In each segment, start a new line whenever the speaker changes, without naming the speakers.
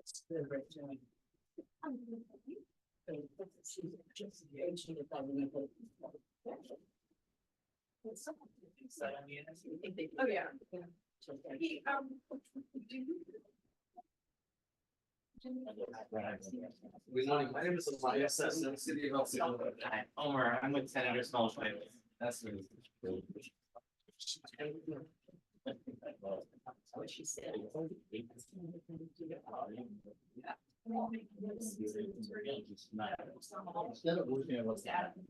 Oh, yeah.
Good morning, my name is Elias, I'm the city of El Salvador.
Hi, Omar, I'm with Senator Smallsville.
That's me.
What she said.
Instead of looking at what's happening.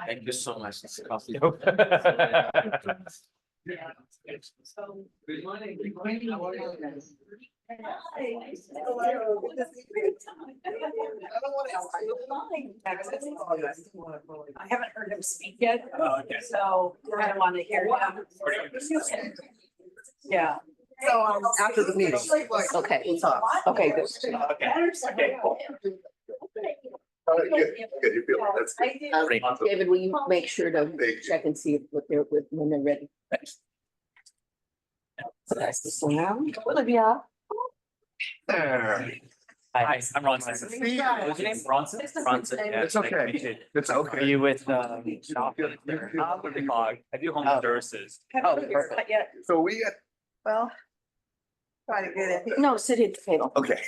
Thank you so much. It's coffee.
Good morning, good morning, how are you?
I haven't heard him speak yet, so I want to hear him. Yeah.
So after the meeting.
Okay.
We'll talk.
Okay, good.
Okay, cool.
Good, you feel it, that's good.
David, will you make sure to
Thank you.
check and see what they're with when they're ready? Olivia.
Hi, I'm Ronson. What's your name? Ronson? Ronson. Yeah,
It's okay.
nice to meet you.
It's
Are
okay.
you with shop? I do home services.
Oh, perfect.
So we got,
Well. Try to get it. No, sit at the table.
okay.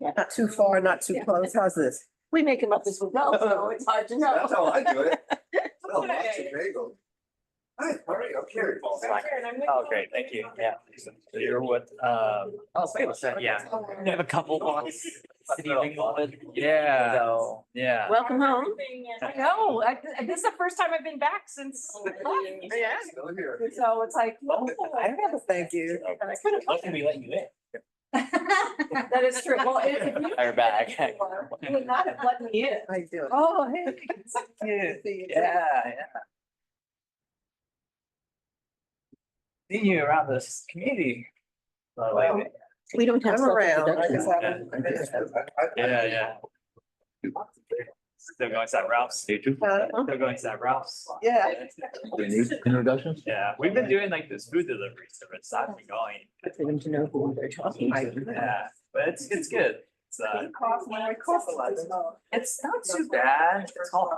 Not too far, not too close. How's this? We make them up as we go, so it's hard to know.
That's how I do it. Oh, lots of bagels. Hi, all right, I'm Carrie.
Oh, great, thank you, yeah. So you're with, yeah, we have a couple blocks. City of Inglewood. Yeah. So, yeah.
Welcome home.
I know, this is the first time I've been back since. Yeah.
Still here.
So it's like.
I remember, thank you.
Lucky we let you in.
That is true. Well, if you.
Our bag.
You would not have let me in.
I do.
Oh, hey.
Yeah, yeah. Seeing you around this community.
We don't have.
I'm around.
self-introduction.
Yeah, yeah. Still going to that Ralph's. Still going to that Ralph's.
Yeah.
Introductions?
Yeah, we've been doing like this food delivery service, that's been going.
For them to know who they're talking to.
Yeah, but it's good. It's not too bad. It's all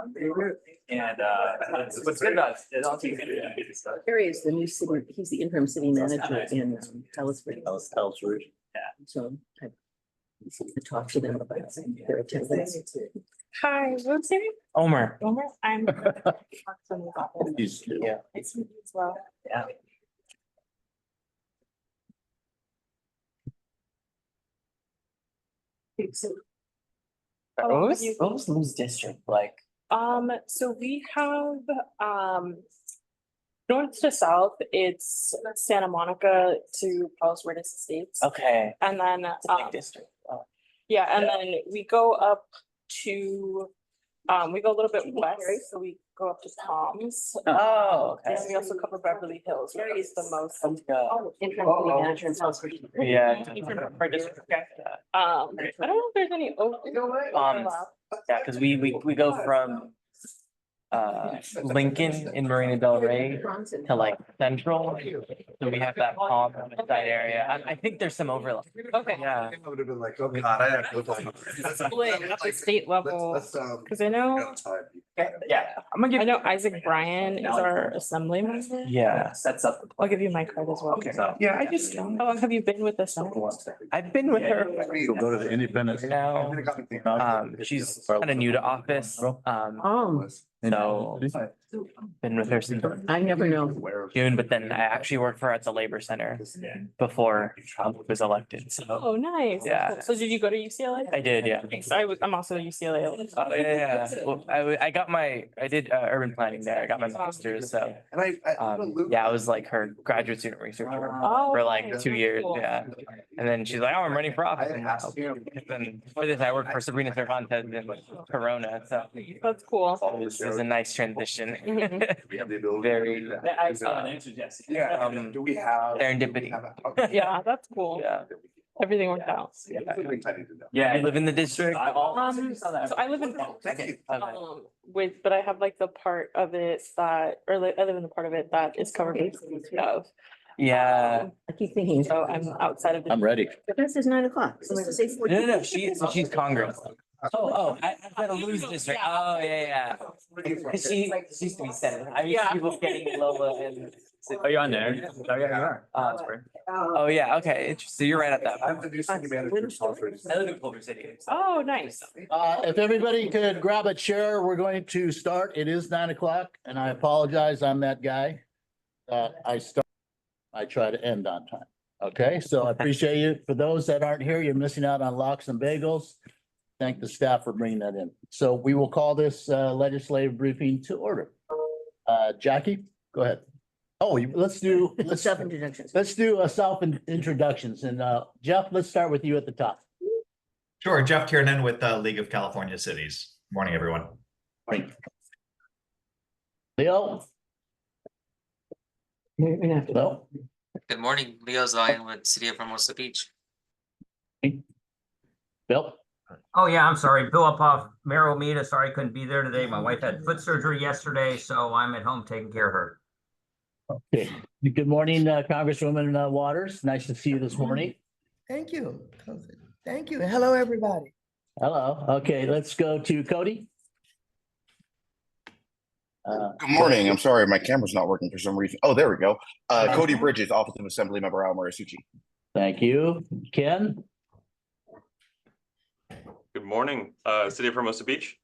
and what's good about it all takes stuff.
Harry is the new city, he's the interim city manager in Salisbury.
Yeah.
So I talked to them about their attendance.
Hi, what's your name?
Omar.
Omar, I'm.
Yeah.
Nice to meet you as well.
Yeah. What was Lou's district like?
So we have, north to south, it's Santa Monica to Palos Verdes Estates.
Okay.
And then,
It's a big district. Oh,
yeah, and then we go up to, we go a little bit west, so we go up to Palms.
Oh,
And
okay.
we also cover Beverly Hills, which is the most.
Interim city manager in Salisbury.
Yeah.
I don't know if there's any overlap.
Yeah, because we go from Lincoln in Marina Del Rey to like Central. So we have that Palm side area. I think there's some overlap.
Okay.
Yeah.
I would have been like, oh God, I have to go.
Split at the state level,
Let's,
because I know,
Yeah. I'm gonna
I
give.
know Isaac Bryan is our assembly member.
Yeah, sets up.
I'll give you my card as well.
Okay.
Yeah, I just.
How long have you been with us?
I've been with her
You'll go to the Independence.
now. She's kind of new to office. So been with her since
I never know.
June, but then I actually worked for her at the Labor Center before Trump was elected. So
Oh, nice.
Yeah.
So did you go to UCLA?
I did, yeah.
Thanks. I'm also UCLA.
Oh, yeah. Well, I got I did urban planning there. I got my master's, so.
And
Yeah, I was like her graduate student researcher
Oh,
for like
nice.
2 years,
Cool.
yeah. And then she's like, oh, I'm running for office. And then for this, I worked for Sabrina Cervantes in Corona, so
That's cool.
it was a nice transition.
We have the ability.
Very,
Yeah.
do we have serendipity?
Yeah, that's cool.
Yeah.
everything worked out.
Yeah, I live in the district.
So I live in,
Okay.
but I have like the part of it that, or like, I live in the part of it that is covered by of.
Yeah,
I keep thinking,
So I'm outside of the.
I'm ready.
but this is 9 o'clock. So let's say 14.
No, she's Congress. I've got to lose district. Oh, yeah. She used to be senator. I mean, people getting Lola and. Oh, you're on there? Oh, yeah, you are. That's great. Oh, yeah, okay, interesting. You're right at that.
I'm the new city manager of Culver City.
I live in Culver City.
Oh, nice.
If everybody could grab a chair, we're going to start. It is 9 o'clock and I apologize. I'm that guy. I try to end on time. Okay, so I appreciate you. For those that aren't here, you're missing out on lox and bagels. Thank the staff for bringing that in. So we will call this legislative briefing to order. Jackie, go ahead. Oh, let's do
Self-introductions.
let's do a self introductions and Jeff, let's start with you at the top.
Sure, Jeff Kiernan with the League of California Cities. Morning, everyone.
Leo? No?
Good morning, Leo Zion with City of Hermosa Beach.
Bill?
Oh, yeah, I'm sorry. Bill Upoff, Mayor Omita, sorry I couldn't be there today. My wife had foot surgery yesterday, so I'm at home taking care of her.
Okay, good morning, Congresswoman Waters. Nice to see you this morning.
Thank you. Thank you. Hello, everybody.
Hello. Okay, let's go to Cody.
Good morning. I'm sorry, my camera's not working for some reason. Oh, there we go. Cody Bridges, Office of Assembly Member Al Marisucci.
Thank you. Ken?
Good morning, City of Hermosa Beach.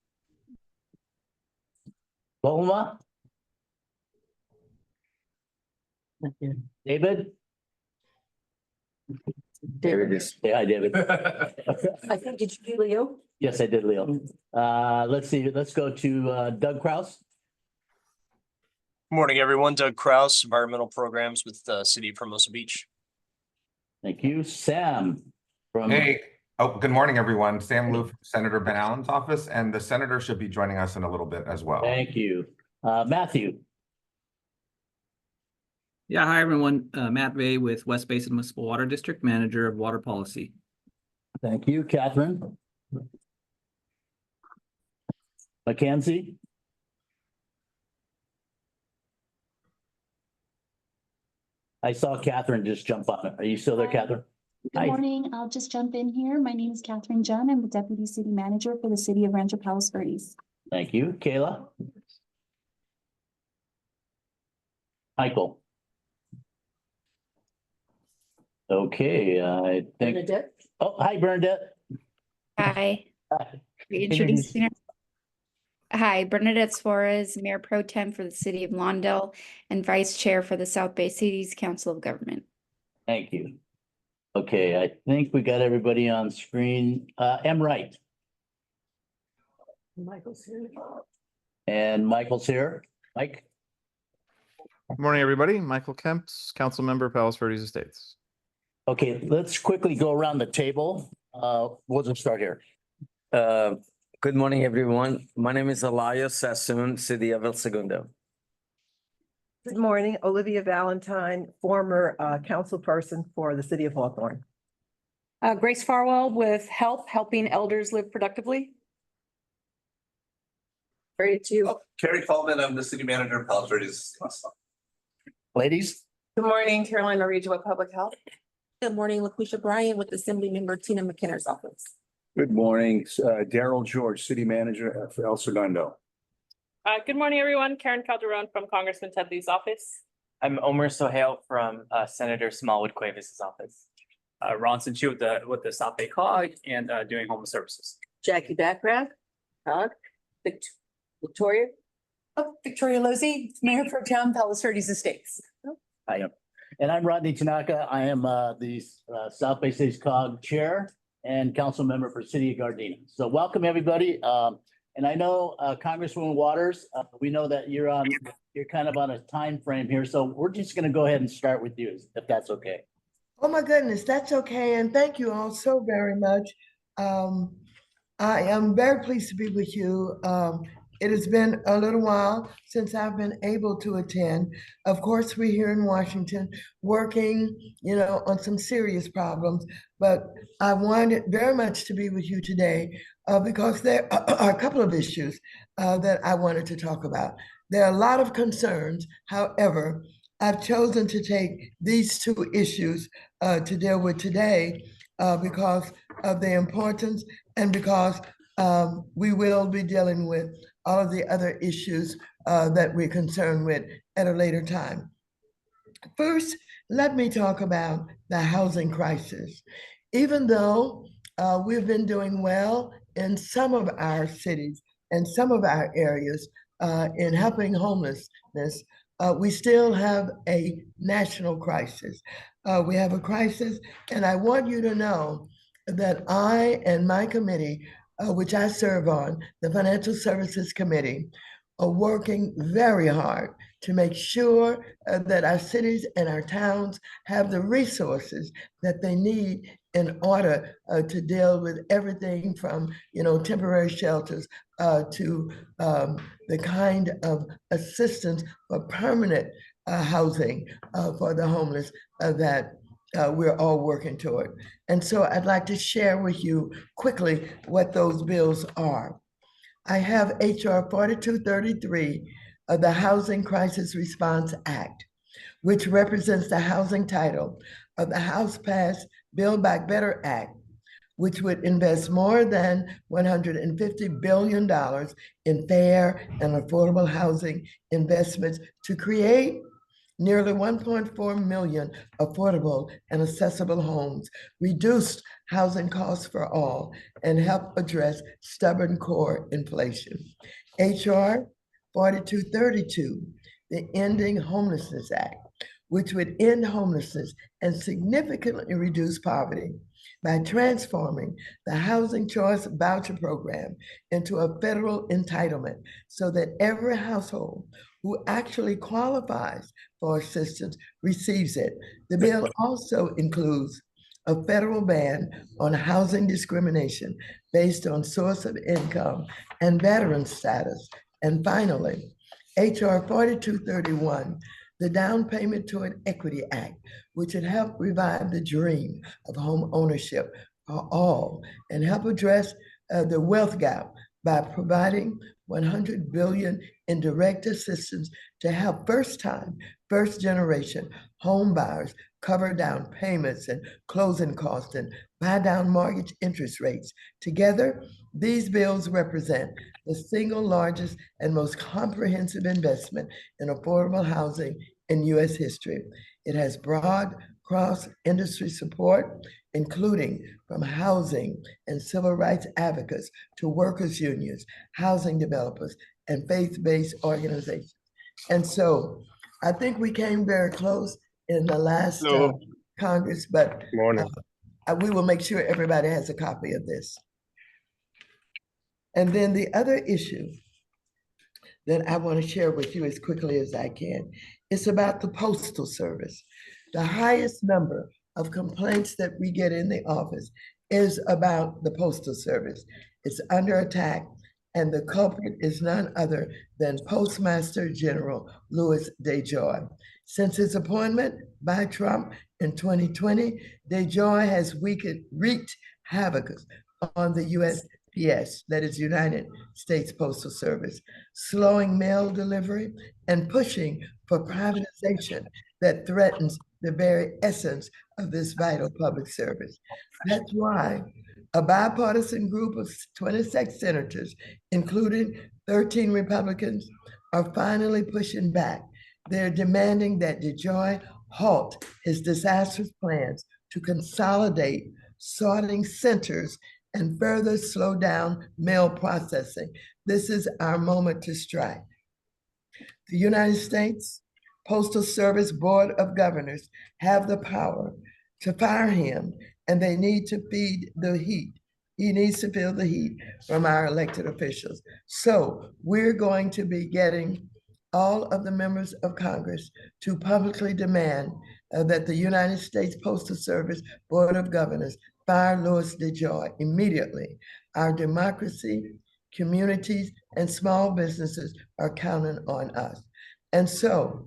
Loma? David?
David
is. Yeah, hi, David.
I think, did you do Leo?
Yes, I did, Leo. Let's see, let's go to Doug Kraus.
Morning, everyone. Doug Kraus, Environmental Programs with the City of Hermosa Beach.
Thank you. Sam from.
Hey, good morning, everyone. Sam Lou from Senator Ben Allen's office, and the senator should be joining us in a little bit as well.
Thank you. Matthew.
Yeah, hi, everyone. Matt Vay with West Basin Municipal Water District, Manager of Water Policy.
Thank you. Catherine. Mackenzie. I saw Catherine just jump on it. Are you still there, Catherine?
Good morning. I'll just jump in here. My name is Catherine John. I'm the Deputy City Manager for the City of Rancho Palos Verdes.
Thank you. Kayla. Michael. Okay, I think.
Bernadette?
Oh, hi, Bernadette.
Hi. Reintroducing her. Hi, Bernadette Suarez, Mayor Pro Tem for the City of Lawndale and Vice Chair for the South Bay Cities Council of Government.
Thank you. Okay, I think we got everybody on screen. M. Wright.
Michael's here.
And Michael's here. Mike.
Good morning, everybody. Michael Kemps, Council Member, Palos Verdes Estates.
Okay, let's quickly go around the table. We'll just start here.
Good morning, everyone. My name is Elias Sassoon, City of El Segundo.
Good morning, Olivia Valentine, former councilperson for the City of Hawthorne.
Grace Farwell with Helping Elders Live Productively.
Very to
Oh, Carrie Feldman, I'm the city manager of Palos Verdes.
Ladies.
Good morning, Carolina Region with Public Health. Good morning, LaQuisha Bryan with Assembly Member Tina McKinner's office.
Good morning, Daryl George, City Manager for El Segundo.
Good morning, everyone. Karen Calderon from Congressman Ted Lee's office.
I'm Omer Sohail from Senator Smallwood Cuevas' office.
Ronson Chu with the South Bay COG and doing home services.
Jackie Backrath, Todd, Victoria.
Oh, Victoria Lozzi, Mayor Pro Tem, Palos Verdes Estates.
I am. And I'm Rodney Tanaka. I am the South Bay Cities COG Chair and Council Member for City of Gardena. So welcome, everybody. And I know Congresswoman Waters, we know that you're kind of on a time frame here. So we're just going to go ahead and start with you, if that's okay.
Oh, my goodness, that's okay. And thank you all so very much. I am very pleased to be with you. It has been a little while since I've been able to attend. Of course, we're here in Washington working, on some serious problems, but I wanted very much to be with you today because there are a couple of issues that I wanted to talk about. There are a lot of concerns. However, I've chosen to take these two issues to deal with today because of the importance and because we will be dealing with all of the other issues that we're concerned with at a later time. First, let me talk about the housing crisis. Even though we've been doing well in some of our cities and some of our areas in helping homelessness, we still have a national crisis. We have a crisis, and I want you to know that I and my committee, which I serve on, the Financial Services Committee, are working very hard to make sure that our cities and our towns have the resources that they need in order to deal with everything from, temporary shelters to the kind of assistance for permanent housing for the homeless that we're all working toward. And so I'd like to share with you quickly what those bills are. I have HR 4233, the Housing Crisis Response Act, which represents the housing title of the House passed Build Back Better Act, which would invest more than $150 billion in fair and affordable housing investments to create nearly 1.4 million affordable and accessible homes, reduce housing costs for all, and help address stubborn core inflation. HR 4232, the Ending Homelessness Act, which would end homelessness and significantly reduce poverty by transforming the Housing Choice Voucher Program into a federal entitlement so that every household who actually qualifies for assistance receives it. The bill also includes a federal ban on housing discrimination based on source of income and veteran status. And finally, HR 4231, the Down Payment Toward Equity Act, which would help revive the dream of home ownership for all and help address the wealth gap by providing $100 billion in direct assistance to help first generation home buyers cover down payments and closing costs and buy down mortgage interest rates. Together, these bills represent the single largest and most comprehensive investment in affordable housing in U.S. history. It has broad cross-industry support, including from housing and civil rights advocates to workers' unions, housing developers, and faith-based organizations. And so I think we came very close in the last Congress, but we will make sure everybody has a copy of this. And then the other issue that I want to share with you as quickly as I can is about the Postal Service. The highest number of complaints that we get in the office is about the Postal Service. It's under attack, and the culprit is none other than Postmaster General Louis DeJoy. Since his appointment by Trump in 2020, DeJoy has wreaked havoc on the USPS, that is United States Postal Service, slowing mail delivery and pushing for privatization that threatens the very essence of this vital public service. That's why a bipartisan group of 26 senators, including 13 Republicans, are finally pushing back. They're demanding that DeJoy halt his disastrous plans to consolidate sorting centers and further slow down mail processing. This is our moment to strike. The United States Postal Service Board of Governors have the power to fire him, and they need to feed the heat. He needs to feel the heat from our elected officials. So we're going to be getting all of the members of Congress to publicly demand that the United States Postal Service Board of Governors fire Louis DeJoy immediately. Our democracy communities, and small businesses are counting on us. And so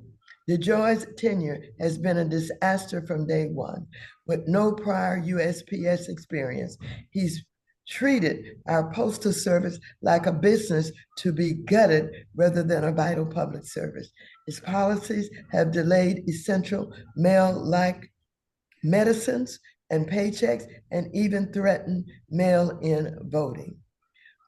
DeJoy's tenure has been a disaster from day one. With no prior USPS experience, he's treated our postal service like a business to be gutted rather than a vital public service. His policies have delayed essential mail-like medicines and paychecks, and even threatened mail-in voting.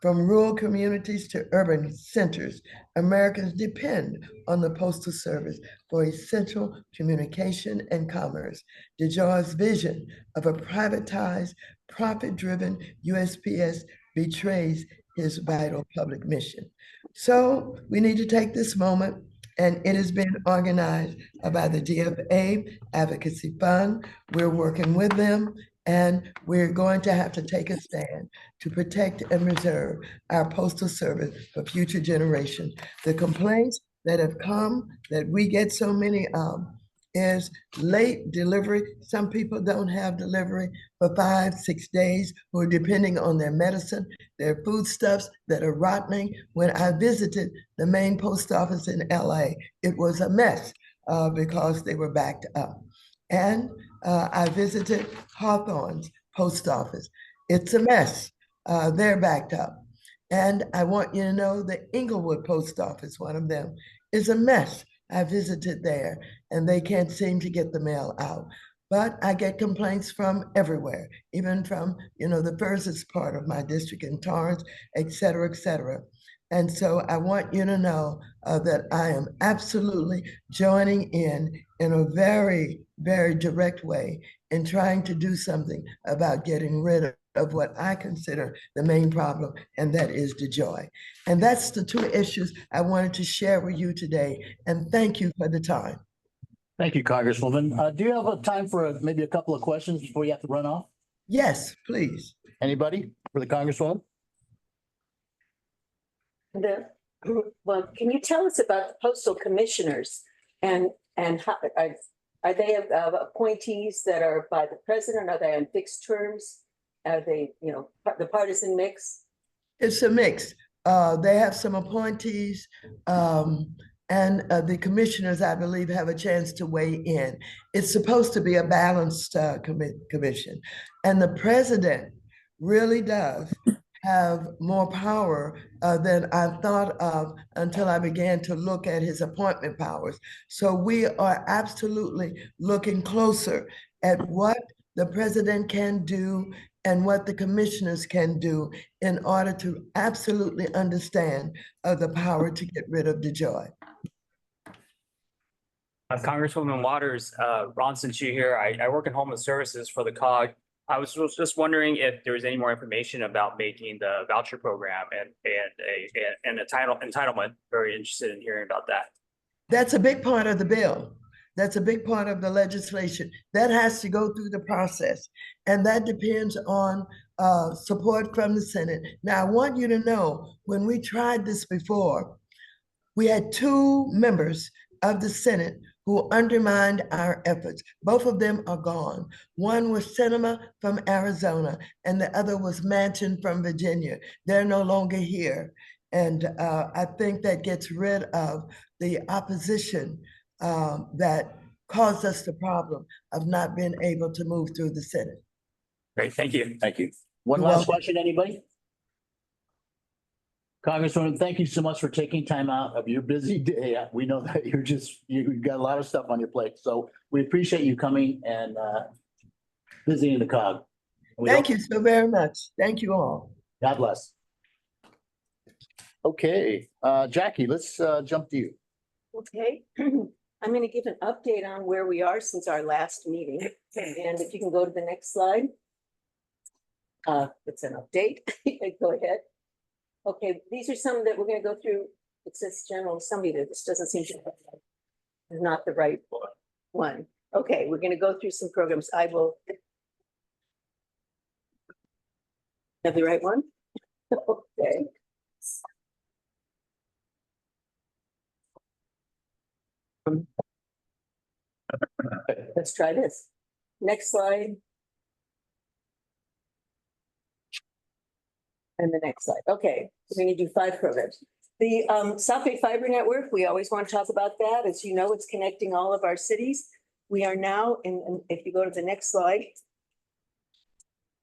From rural communities to urban centers, Americans depend on the Postal Service for essential communication and commerce. DeJoy's vision of a privatized, profit-driven USPS betrays his vital public mission. So we need to take this moment, and it has been organized by the DFA Advocacy Fund. We're working with them, and we're going to have to take a stand to protect and reserve our postal service for future generations. The complaints that have come, that we get so many of, is late delivery. Some people don't have delivery for 5-6 days, who are depending on their medicine, their foodstuffs that are rotting. When I visited the main post office in LA, it was a mess because they were backed up. And I visited Hawthorne's post office. It's a mess. They're backed up. And I want you to know the Inglewood post office, one of them, is a mess. I visited there, and they can't seem to get the mail out. But I get complaints from everywhere, even from, the furthest part of my district in Torrance, et cetera, et cetera. And so I want you to know that I am absolutely joining in a very, very direct way in trying to do something about getting rid of what I consider the main problem, and that is DeJoy. And that's the two issues I wanted to share with you today. And thank you for the time.
Thank you, Congresswoman. Do you have a time for maybe a couple of questions before you have to run off?
Yes, please.
Anybody for the Congresswoman?
Well, can you tell us about the postal commissioners and how are they appointees that are by the president? Are they on fixed terms? Are they, the partisan mix?
It's a mix. They have some appointees, and the commissioners, I believe, have a chance to weigh in. It's supposed to be a balanced commission, and the president really does have more power than I thought of until I began to look at his appointment powers. So we are absolutely looking closer at what the president can do and what the commissioners can do in order to absolutely understand the power to get rid of DeJoy.
Congresswoman Waters, Ron Sinchu here. I work in Homeless Services for the COG. I was just wondering if there was any more information about making the voucher program and a entitlement. Very interested in hearing about that.
That's a big part of the bill. That's a big part of the legislation. That has to go through the process, and that depends on support from the Senate. Now, I want you to know, when we tried this before, we had 2 members of the Senate who undermined our efforts. Both of them are gone. One was Sinema from Arizona, and the other was Manchin from Virginia. They're no longer here. And I think that gets rid of the opposition that caused us the problem of not being able to move through the Senate.
Great, thank you.
Thank you. One last question, anybody? Congresswoman, thank you so much for taking time out of your busy day. We know that you've got a lot of stuff on your plate. So we appreciate you coming and visiting the COG.
Thank you so very much. Thank you all.
God bless. Okay, Jackie, let's jump to you.
Okay, I'm going to give an update on where we are since our last meeting. And if you can go to the next slide. It's an update. Go ahead. Okay, these are some that we're going to go through. It says General Assembly there. This doesn't seem to be not the right one. Okay, we're going to go through some programs. I will have the right one. Okay. Let's try this. Next slide. And the next slide. Okay, we're going to do 5 programs. The South Bay Fiber Network, we always want to talk about that. As you know, it's connecting all of our cities. We are now if you go to the next slide,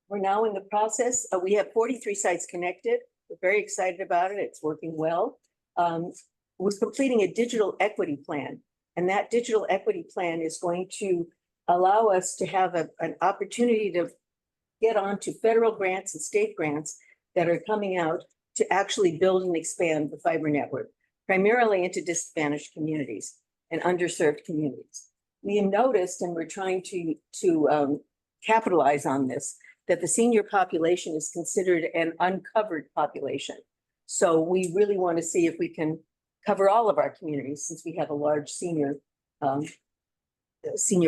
we're now in the process. We have 43 sites connected. We're very excited about it. It's working well. We're completing a digital equity plan, and that digital equity plan is going to allow us to have an opportunity to get onto federal grants and state grants that are coming out to actually build and expand the fiber network, primarily into disadvantaged communities and underserved communities. We have noticed, and we're trying to capitalize on this, that the senior population is considered an uncovered population. So we really want to see if we can cover all of our communities, since we have a large senior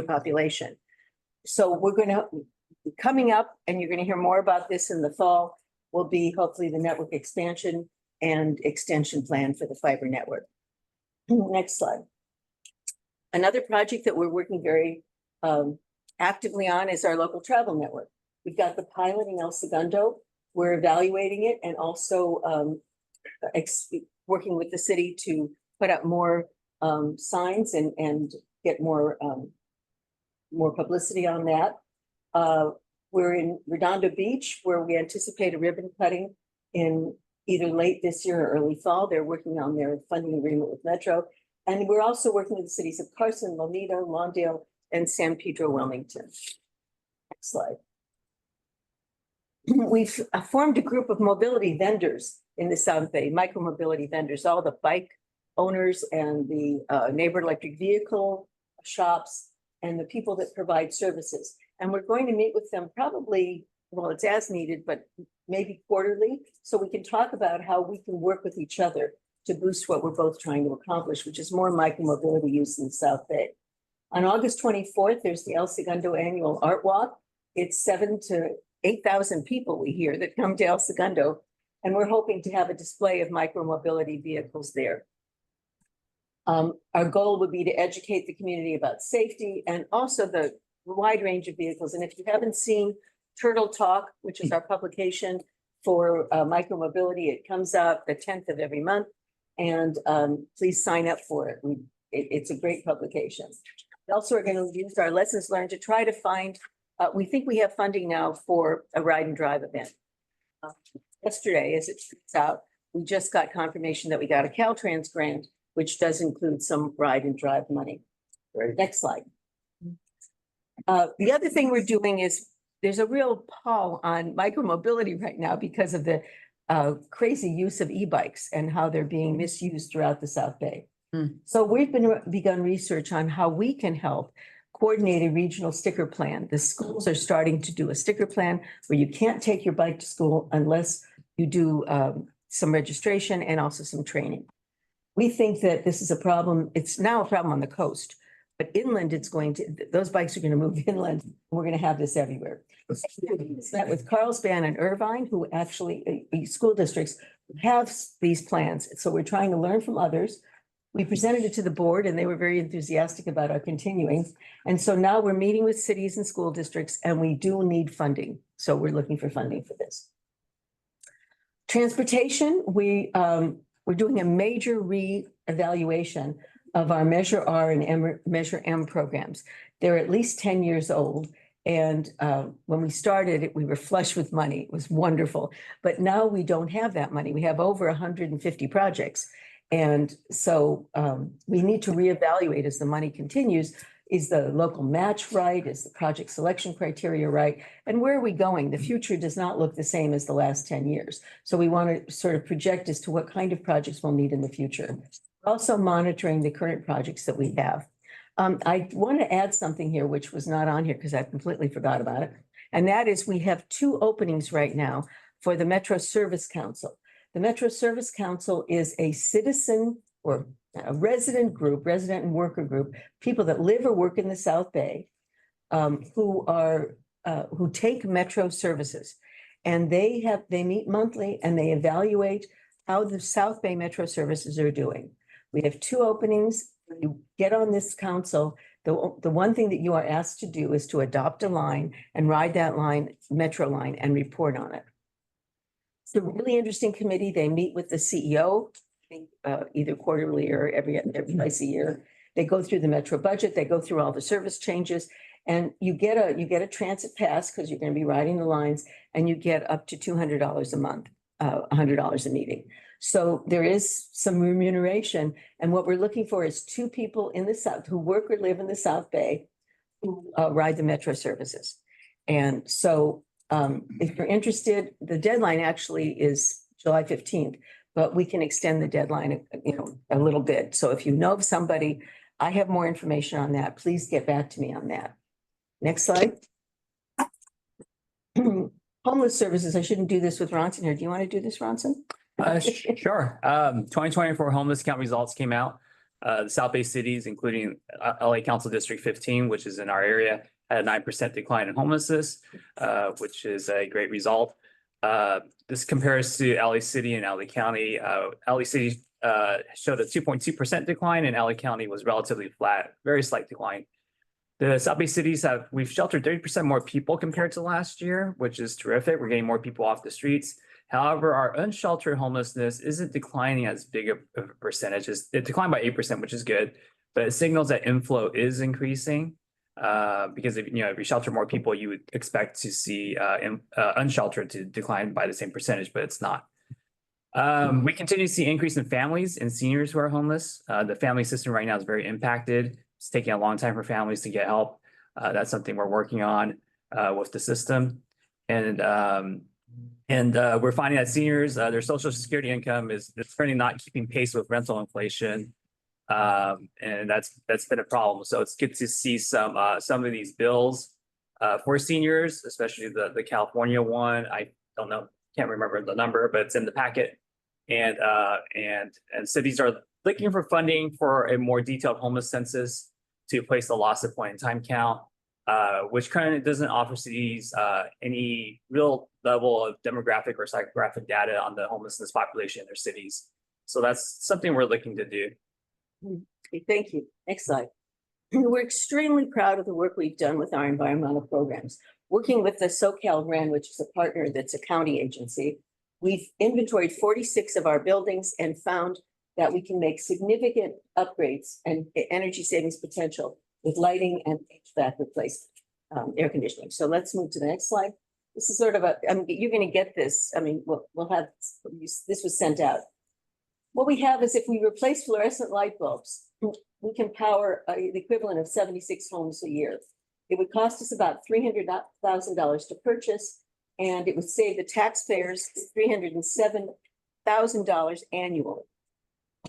population. So we're going to, coming up, and you're going to hear more about this in the fall, will be hopefully the network expansion and extension plan for the fiber network. Next slide. Another project that we're working very actively on is our local travel network. We've got the pilot in El Segundo. We're evaluating it and also working with the city to put up more signs and get more publicity on that. We're in Redondo Beach, where we anticipate a ribbon cutting in either late this year or early fall. They're working on their funding agreement with Metro. And we're also working with the cities of Carson, Lomita, Lawndale, and San Pedro, Wilmington. Next slide. We've formed a group of mobility vendors in the South Bay, micro-mobility vendors, all the bike owners and the neighbor electric vehicle shops and the people that provide services. And we're going to meet with them probably, well, it's as needed, but maybe quarterly, so we can talk about how we can work with each other to boost what we're both trying to accomplish, which is more micro-mobility use in the South Bay. On August 24th, there's the El Segundo Annual Art Walk. It's 7,000 to 8,000 people we hear that come to El Segundo, and we're hoping to have a display of micro-mobility vehicles there. Our goal would be to educate the community about safety and also the wide range of vehicles. And if you haven't seen Turtle Talk, which is our publication for micromobility, it comes out the 10th of every month. And please sign up for it. It's a great publication. We also are going to use our lessons learned to try to find, we think we have funding now for a ride and drive event. Yesterday, as it turns out, we just got confirmation that we got a Caltrans grant, which does include some ride and drive money. Right. Next slide. The other thing we're doing is there's a real pall on micromobility right now because of the crazy use of e-bikes and how they're being misused throughout the South Bay. So we've begun research on how we can help coordinate a regional sticker plan. The schools are starting to do a sticker plan where you can't take your bike to school unless you do some registration and also some training. We think that this is a problem. It's now a problem on the coast, but inland, those bikes are going to move inland. We're going to have this everywhere. Met with Carlsbad and Irvine, who actually, school districts have these plans. So we're trying to learn from others. We presented it to the board and they were very enthusiastic about our continuing. And so now we're meeting with cities and school districts and we do need funding. So we're looking for funding for this. Transportation, we're doing a major re-evaluation of our Measure R and Measure M programs. They're at least 10 years old. And when we started it, we were flush with money. It was wonderful. But now we don't have that money. We have over 150 projects. And so we need to reevaluate as the money continues. Is the local match right? Is the project selection criteria right? And where are we going? The future does not look the same as the last 10 years. So we want to sort of project as to what kind of projects we'll need in the future. Also monitoring the current projects that we have. I want to add something here, which was not on here because I completely forgot about it. And that is we have 2 openings right now for the Metro Service Council. The Metro Service Council is a citizen or a resident and worker group, people that live or work in the South Bay, who take Metro services. And they meet monthly and they evaluate how the South Bay Metro services are doing. We have 2 openings. You get on this council. The one thing that you are asked to do is to adopt a line and ride that line, Metro line, and report on it. It's a really interesting committee. They meet with the CEO, I think, either quarterly or every twice a year. They go through the metro budget, they go through all the service changes, and you get a transit pass because you're going to be riding the lines, and you get up to $200 a month, $100 a meeting. So there is some remuneration, and what we're looking for is 2 people in the South who work or live in the South Bay who ride the metro services. And so if you're interested, the deadline actually is July 15th, but we can extend the deadline, a little bit. So if you know of somebody, I have more information on that. Please get back to me on that. Next slide. Homeless services. I shouldn't do this with Ronson here. Do you want to do this, Ronson?
Sure. 2024 homeless count results came out. The South Bay cities, including LA Council District 15, which is in our area, had a 9% decline in homelessness, which is a great result. This compares to LA City and LA County. LA City showed a 2.2% decline, and LA County was relatively flat, very slight decline. The South Bay cities we've sheltered 30% more people compared to last year, which is terrific. We're getting more people off the streets. However, our unsheltered homelessness isn't declining as big of a percentage. It declined by 8%, which is good, but it signals that inflow is increasing. Because if you shelter more people, you would expect to see unsheltered to decline by the same percentage, but it's not. We continue to see increase in families and seniors who are homeless. The family system right now is very impacted. It's taking a long time for families to get help. That's something we're working on with the system. And we're finding that seniors, their social security income is currently not keeping pace with rental inflation. And that's been a problem. So it's good to see some of these bills for seniors, especially the California one. I don't know, can't remember the number, but it's in the packet. And cities are looking for funding for a more detailed homeless census to place the loss of point in time count, which currently doesn't offer cities any real level of demographic or psychographic data on the homelessness population in their cities. So that's something we're looking to do.
Okay, thank you. Next slide. We're extremely proud of the work we've done with our environmental programs. Working with the SoCal REN, which is a partner that's a county agency, we've inventoried 46 of our buildings and found that we can make significant upgrades and energy savings potential with lighting and HVAC replacement, air conditioning. So let's move to the next slide. This is sort of you're going to get this. I mean, we'll have, this was sent out. What we have is if we replace fluorescent light bulbs, we can power the equivalent of 76 homes a year. It would cost us about $300,000 to purchase, and it would save the taxpayers $307,000 annually.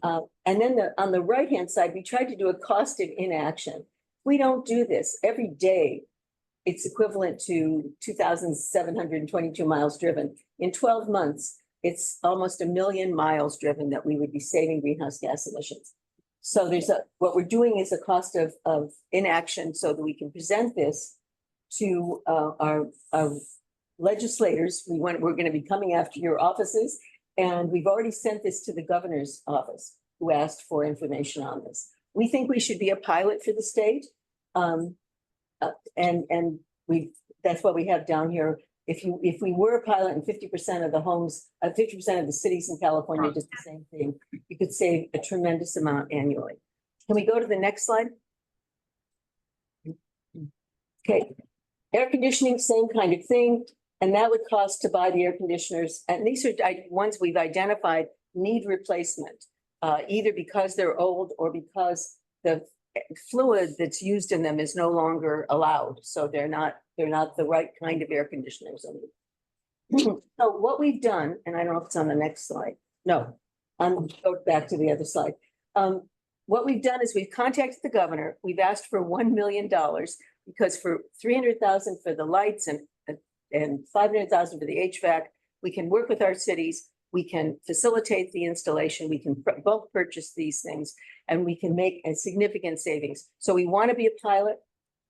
And then on the right-hand side, we tried to do a cost of inaction. We don't do this every day. It's equivalent to 2,722 miles driven. In 12 months, it's almost 1 million miles driven that we would be saving greenhouse gas emissions. So what we're doing is a cost of inaction so that we can present this to our legislators. We're going to be coming after your offices, and we've already sent this to the governor's office, who asked for information on this. We think we should be a pilot for the state, and that's what we have down here. If we were a pilot and 50% of the homes, 50% of the cities in California did the same thing, you could save a tremendous amount annually. Can we go to the next slide? Okay, air conditioning, same kind of thing. And that would cost to buy the air conditioners. And these are ones we've identified need replacement, either because they're old or because the fluid that's used in them is no longer allowed. So they're not the right kind of air conditioners. So what we've done, and I don't know if it's on the next slide. No, go back to the other slide. What we've done is we've contacted the governor. We've asked for $1 million because for $300,000 for the lights and $500,000 for the HVAC, we can work with our cities. We can facilitate the installation. We can bulk purchase these things, and we can make a significant savings. So we want to be a pilot.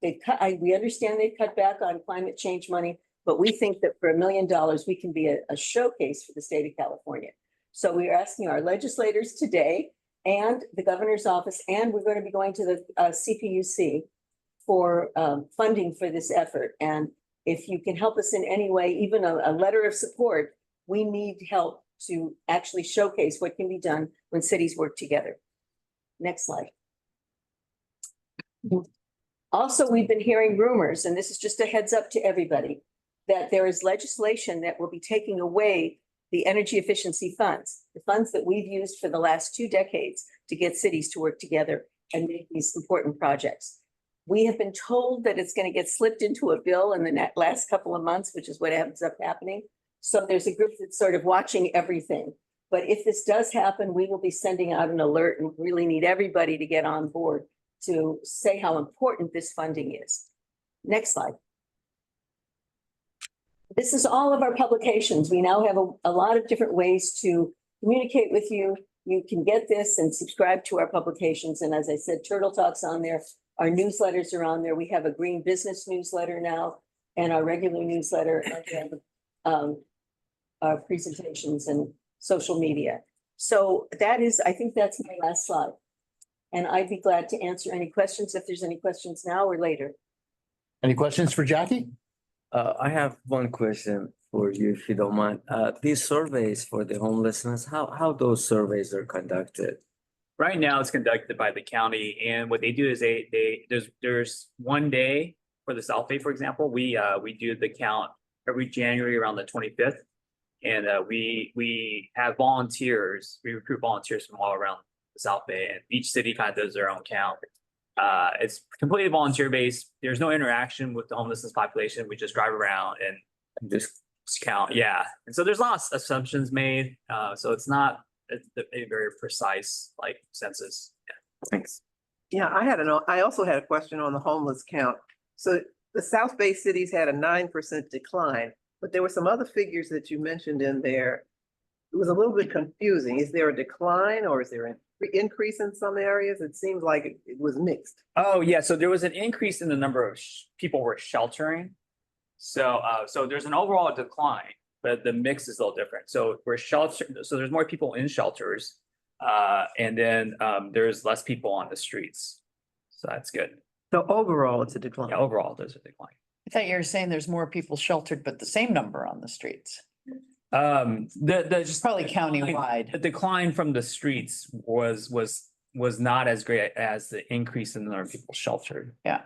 We understand they've cut back on climate change money, but we think that for $1 million, we can be a showcase for the state of California. So we are asking our legislators today and the governor's office, and we're going to be going to the CPUC for funding for this effort. And if you can help us in any way, even a letter of support, we need help to actually showcase what can be done when cities work together. Next slide. Also, we've been hearing rumors, and this is just a heads up to everybody, that there is legislation that will be taking away the energy efficiency funds, the funds that we've used for the last 2 decades to get cities to work together and make these important projects. We have been told that it's going to get slipped into a bill in the last couple of months, which is what ends up happening. So there's a group that's sort of watching everything. But if this does happen, we will be sending out an alert and really need everybody to get on board to say how important this funding is. Next slide. This is all of our publications. We now have a lot of different ways to communicate with you. You can get this and subscribe to our publications. And as I said, Turtle Talk's on there. Our newsletters are on there. We have a green business newsletter now and our regular newsletter, and our presentations and social media. So that is, I think that's my last slide. And I'd be glad to answer any questions if there's any questions now or later.
Any questions for Jackie?
I have one question for you, if you don't mind. These surveys for the homelessness, how those surveys are conducted?
Right now, it's conducted by the county, and what they do is there's one day for the South Bay, for example, we do the count every January around the 25th. And we have volunteers, we recruit volunteers from all around the South Bay, and each city kind of does their own count. It's completely volunteer based. There's no interaction with the homelessness population. We just drive around and just count. Yeah. And so there's lots of assumptions made. So it's not a very precise like census. Yeah.
Thanks. Yeah, I also had a question on the homeless count. So the South Bay cities had a 9% decline, but there were some other figures that you mentioned in there. It was a little bit confusing. Is there a decline or is there an increase in some areas? It seemed like it was mixed.
Oh, yeah. So there was an increase in the number of people were sheltering. So there's an overall decline, but the mix is a little different. So we're sheltered. So there's more people in shelters, and then there's less people on the streets. So that's good.
So overall, it's a decline.
Yeah, overall, there's a decline.
I thought you were saying there's more people sheltered, but the same number on the streets.
Just
probably countywide.
The decline from the streets was not as great as the increase in the number of people sheltered.
Yeah.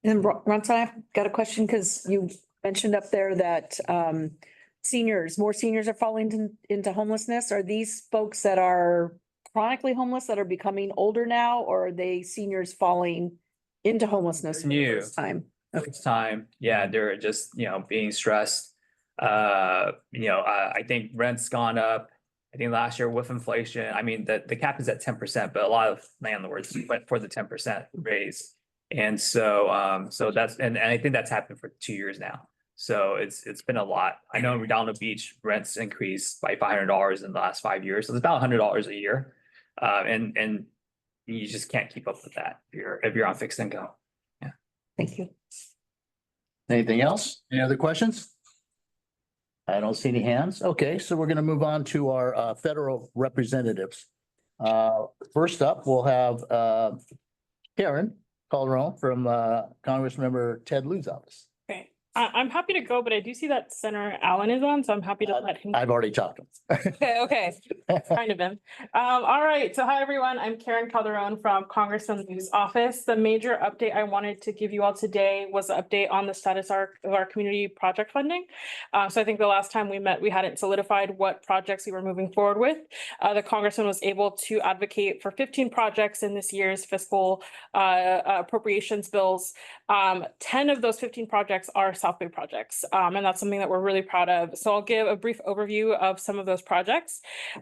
And Ronson, I've got a question because you mentioned up there that more seniors are falling into homelessness. Are these folks that are chronically homeless that are becoming older now, or are they seniors falling into homelessness for the first time?
First time. Yeah, they're just, being stressed. I think rent's gone up. I think last year with inflation, I mean, the cap is at 10%, but a lot of landlords went for the 10% raise. And so that's, and I think that's happened for 2 years now. So it's been a lot. I know in Redondo Beach, rents increased by $500 in the last 5 years. So it's about $100 a year. And you just can't keep up with that if you're on fixed income. Yeah.
Thank you.
Anything else? Any other questions? I don't see any hands. Okay, so we're going to move on to our federal representatives. First up, we'll have Karen Calderon from Congressmember Ted Lieu's office.
Okay, I'm happy to go, but I do see that Senator Allen is on, so I'm happy to let him.
I've already talked to him.
Okay, kind of him. All right, so hi, everyone. I'm Karen Calderon from Congressman Lieu's office. The major update I wanted to give you all today was an update on the status of our community project funding. So I think the last time we met, we hadn't solidified what projects we were moving forward with. The Congressman was able to advocate for 15 projects in this year's fiscal appropriations bills. 10 of those 15 projects are South Bay projects, and that's something that we're really proud of. So I'll give a brief overview of some of those projects.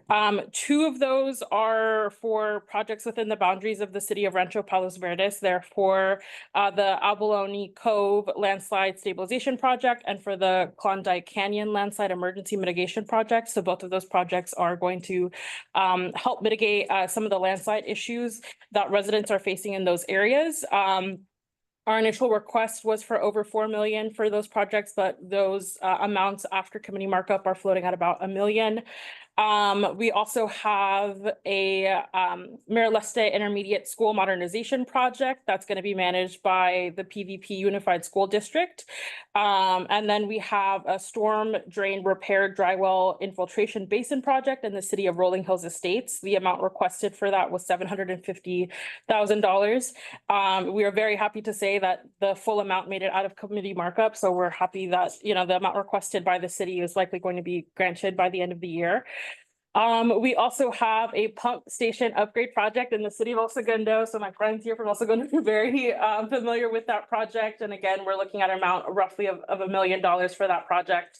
2 of those are for projects within the boundaries of the city of Rancho Palos Verdes. They're for the Abalone Cove landslide stabilization project and for the Klondike Canyon landslide emergency mitigation project. So both of those projects are going to help mitigate some of the landslide issues that residents are facing in those areas. Our initial request was for over 4 million for those projects, but those amounts after committee markup are floating at about $1 million. We also have a Mayor Leste Intermediate School Modernization Project that's going to be managed by the PVP Unified School District. And then we have a storm drain repair drywall infiltration basin project in the city of Rolling Hills Estates. The amount requested for that was $750,000. We are very happy to say that the full amount made it out of committee markup. So we're happy that, you know, the amount requested by the city is likely going to be granted by the end of the year. We also have a pump station upgrade project in the city of El Segundo. So my friends here from El Segundo are very familiar with that project. And again, we're looking at an amount roughly of $1 million for that project.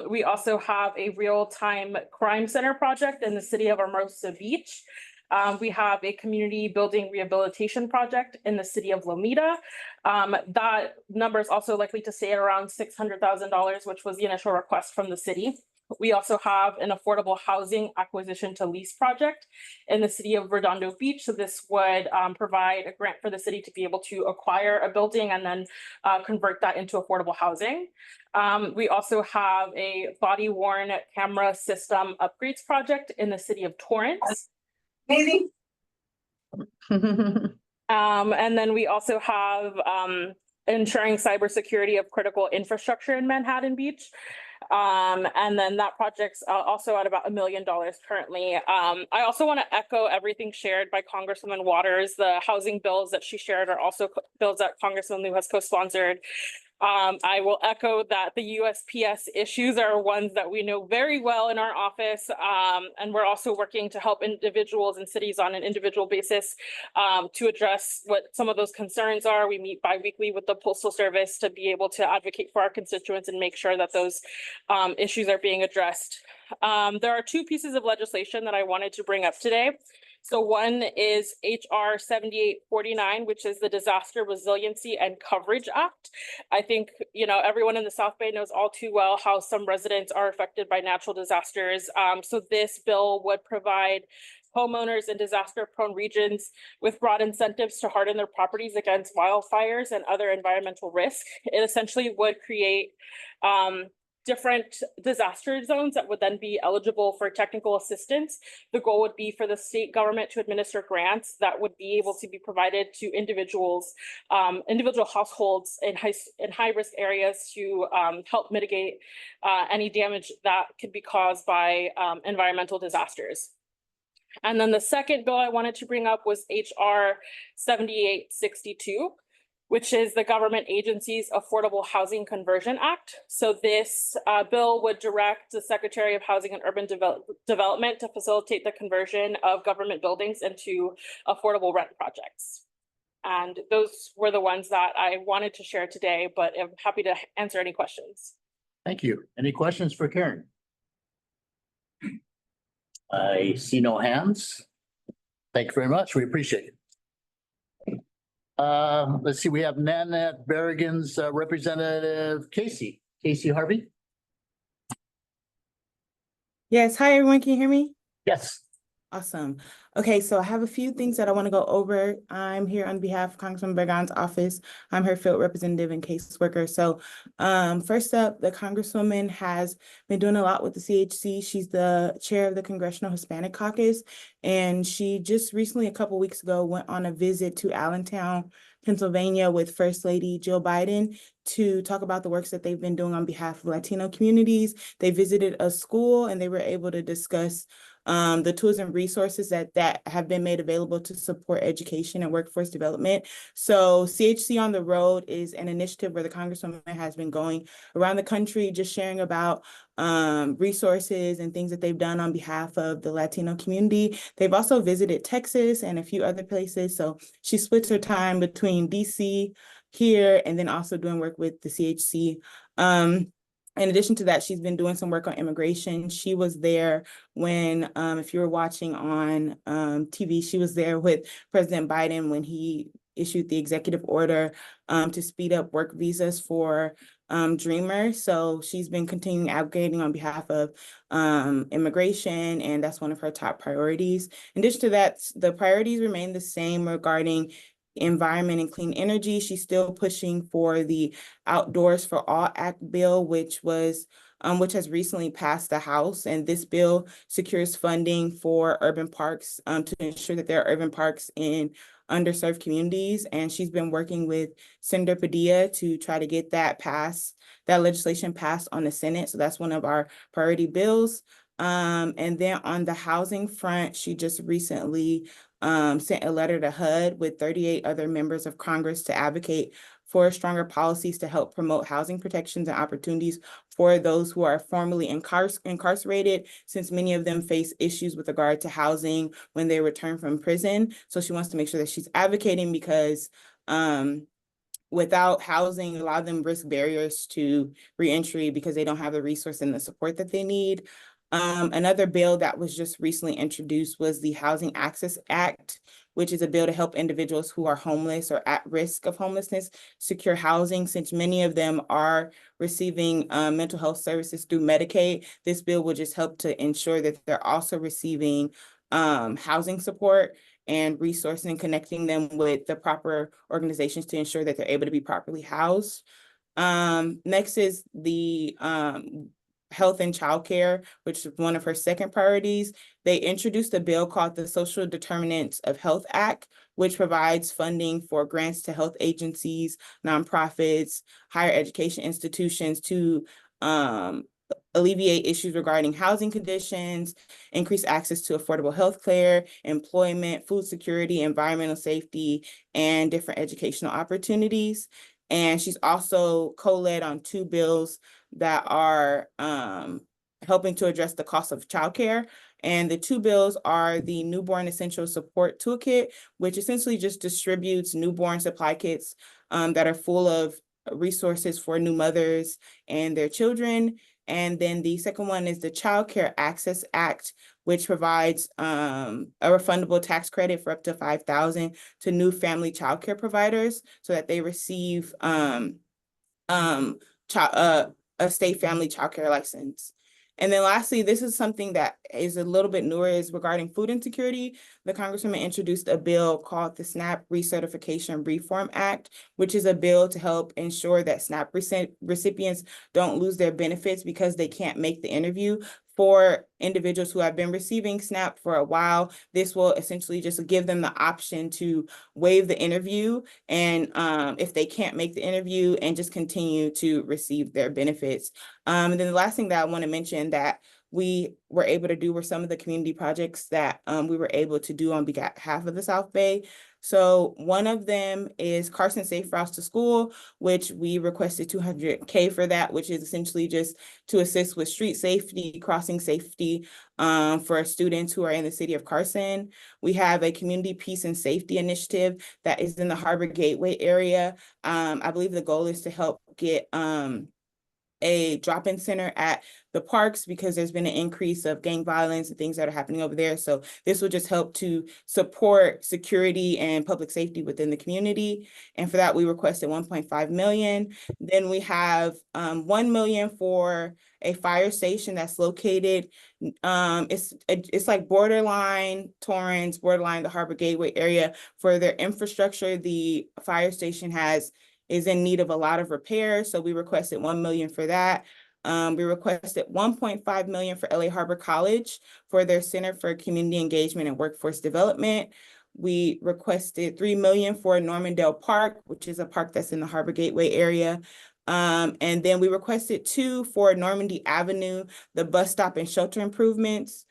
We also have a real-time crime center project in the city of Hermosa Beach. We have a community building rehabilitation project in the city of Lomita. That number is also likely to stay at around $600,000, which was the initial request from the city. We also have an affordable housing acquisition to lease project in the city of Redondo Beach. So this would provide a grant for the city to be able to acquire a building and then convert that into affordable housing. We also have a body worn camera system upgrades project in the city of Torrance.
Maybe.
And then we also have ensuring cybersecurity of critical infrastructure in Manhattan Beach. And then that project's also at about $1 million currently. I also want to echo everything shared by Congresswoman Waters. The housing bills that she shared are also bills that Congressman Liu has co-sponsored. I will echo that the USPS issues are ones that we know very well in our office. And we're also working to help individuals and cities on an individual basis to address what some of those concerns are. We meet bi-weekly with the Postal Service to be able to advocate for our constituents and make sure that those issues are being addressed. There are two pieces of legislation that I wanted to bring up today. So one is HR 7849, which is the Disaster Resiliency and Coverage Act. I think, you know, everyone in the South Bay knows all too well how some residents are affected by natural disasters. So this bill would provide homeowners in disaster-prone regions with broad incentives to harden their properties against wildfires and other environmental risk. It essentially would create different disaster zones that would then be eligible for technical assistance. The goal would be for the state government to administer grants that would be able to be provided to individuals, individual households in high-risk areas to help mitigate any damage that could be caused by environmental disasters. And then the second bill I wanted to bring up was HR 7862. Which is the Government Agencies Affordable Housing Conversion Act. So this bill would direct the Secretary of Housing and Urban Development to facilitate the conversion of government buildings into affordable rent projects. And those were the ones that I wanted to share today, but I'm happy to answer any questions.
Thank you. Any questions for Karen? I see no hands. Thank you very much. We appreciate it. Let's see, we have Nanette Berrigan's representative, Casey Harvey.
Yes, hi everyone, can you hear me?
Yes.
Awesome. Okay, so I have a few things that I want to go over. I'm here on behalf of Congresswoman Berrigan's office. I'm her field representative and caseworker. So first up, the Congresswoman has been doing a lot with the CHC. She's the chair of the Congressional Hispanic Caucus, and she just recently, a couple weeks ago, went on a visit to Allentown, Pennsylvania with First Lady Jill Biden to talk about the works that they've been doing on behalf of Latino communities. They visited a school and they were able to discuss the tools and resources that have been made available to support education and workforce development. So CHC on the Road is an initiative where the Congresswoman has been going around the country, just sharing about resources and things that they've done on behalf of the Latino community. They've also visited Texas and a few other places. So she splits her time between DC here and then also doing work with the CHC. In addition to that, she's been doing some work on immigration. She was there when, if you were watching on TV, she was there with President Biden when he issued the executive order to speed up work visas for Dreamers. So she's been continuing advocating on behalf of immigration, and that's one of her top priorities. In addition to that, the priorities remain the same regarding environment and clean energy. She's still pushing for the Outdoors for All Act bill, which was which has recently passed the House. And this bill secures funding for urban parks to ensure that there are urban parks in underserved communities. And she's been working with Senator Padilla to try to get that legislation passed on the Senate. So that's one of our priority bills. And then on the housing front, she just recently sent a letter to HUD with 38 other members of Congress to advocate for stronger policies to help promote housing protections and opportunities for those who are formerly incarcerated, since many of them face issues with regard to housing when they return from prison. So she wants to make sure that she's advocating because without housing, a lot of them risk barriers to reentry because they don't have the resource and the support that they need. Another bill that was just recently introduced was the Housing Access Act, which is a bill to help individuals who are homeless or at risk of homelessness secure housing. Since many of them are receiving mental health services through Medicaid, this bill will just help to ensure that they're also receiving housing support and resources and connecting them with the proper organizations to ensure that they're able to be properly housed. Next is the health and childcare, which is one of her second priorities. They introduced a bill called the Social Determinants of Health Act, which provides funding for grants to health agencies, nonprofits, higher education institutions to alleviate issues regarding housing conditions, increase access to affordable health care, employment, food security, environmental safety, and different educational opportunities. And she's also co-led on 2 bills that are helping to address the cost of childcare. And the 2 bills are the Newborn Essential Support Toolkit, which essentially just distributes newborn supply kits that are full of resources for new mothers and their children. And then the second one is the Child Care Access Act, which provides a refundable tax credit for up to $5,000 to new family child care providers so that they receive a state family child care license. And then lastly, this is something that is a little bit newer, is regarding food insecurity. The Congresswoman introduced a bill called the SNAP Recertification Reform Act, which is a bill to help ensure that SNAP recipients don't lose their benefits because they can't make the interview. For individuals who have been receiving SNAP for a while, this will essentially just give them the option to waive the interview and if they can't make the interview, and just continue to receive their benefits. And then the last thing that I want to mention that we were able to do were some of the community projects that we were able to do on behalf of the South Bay. So one of them is Carson Safe Routes to School, which we requested $200K for that, which is essentially just to assist with street safety, crossing safety for students who are in the city of Carson. We have a community peace and safety initiative that is in the Harbor Gateway area. I believe the goal is to help get a drop-in center at the parks because there's been an increase of gang violence and things that are happening over there. So this will just help to support security and public safety within the community. And for that, we requested 1.5 million. Then we have 1 million for a fire station that's located. It's like borderline Torrance, borderline the Harbor Gateway area. For their infrastructure, the fire station is in need of a lot of repairs. So we requested 1 million for that. We requested 1.5 million for LA Harbor College for their Center for Community Engagement and Workforce Development. We requested 3 million for Normandale Park, which is a park that's in the Harbor Gateway area. And then we requested 2 for Normandy Avenue, the bus stop and shelter improvements.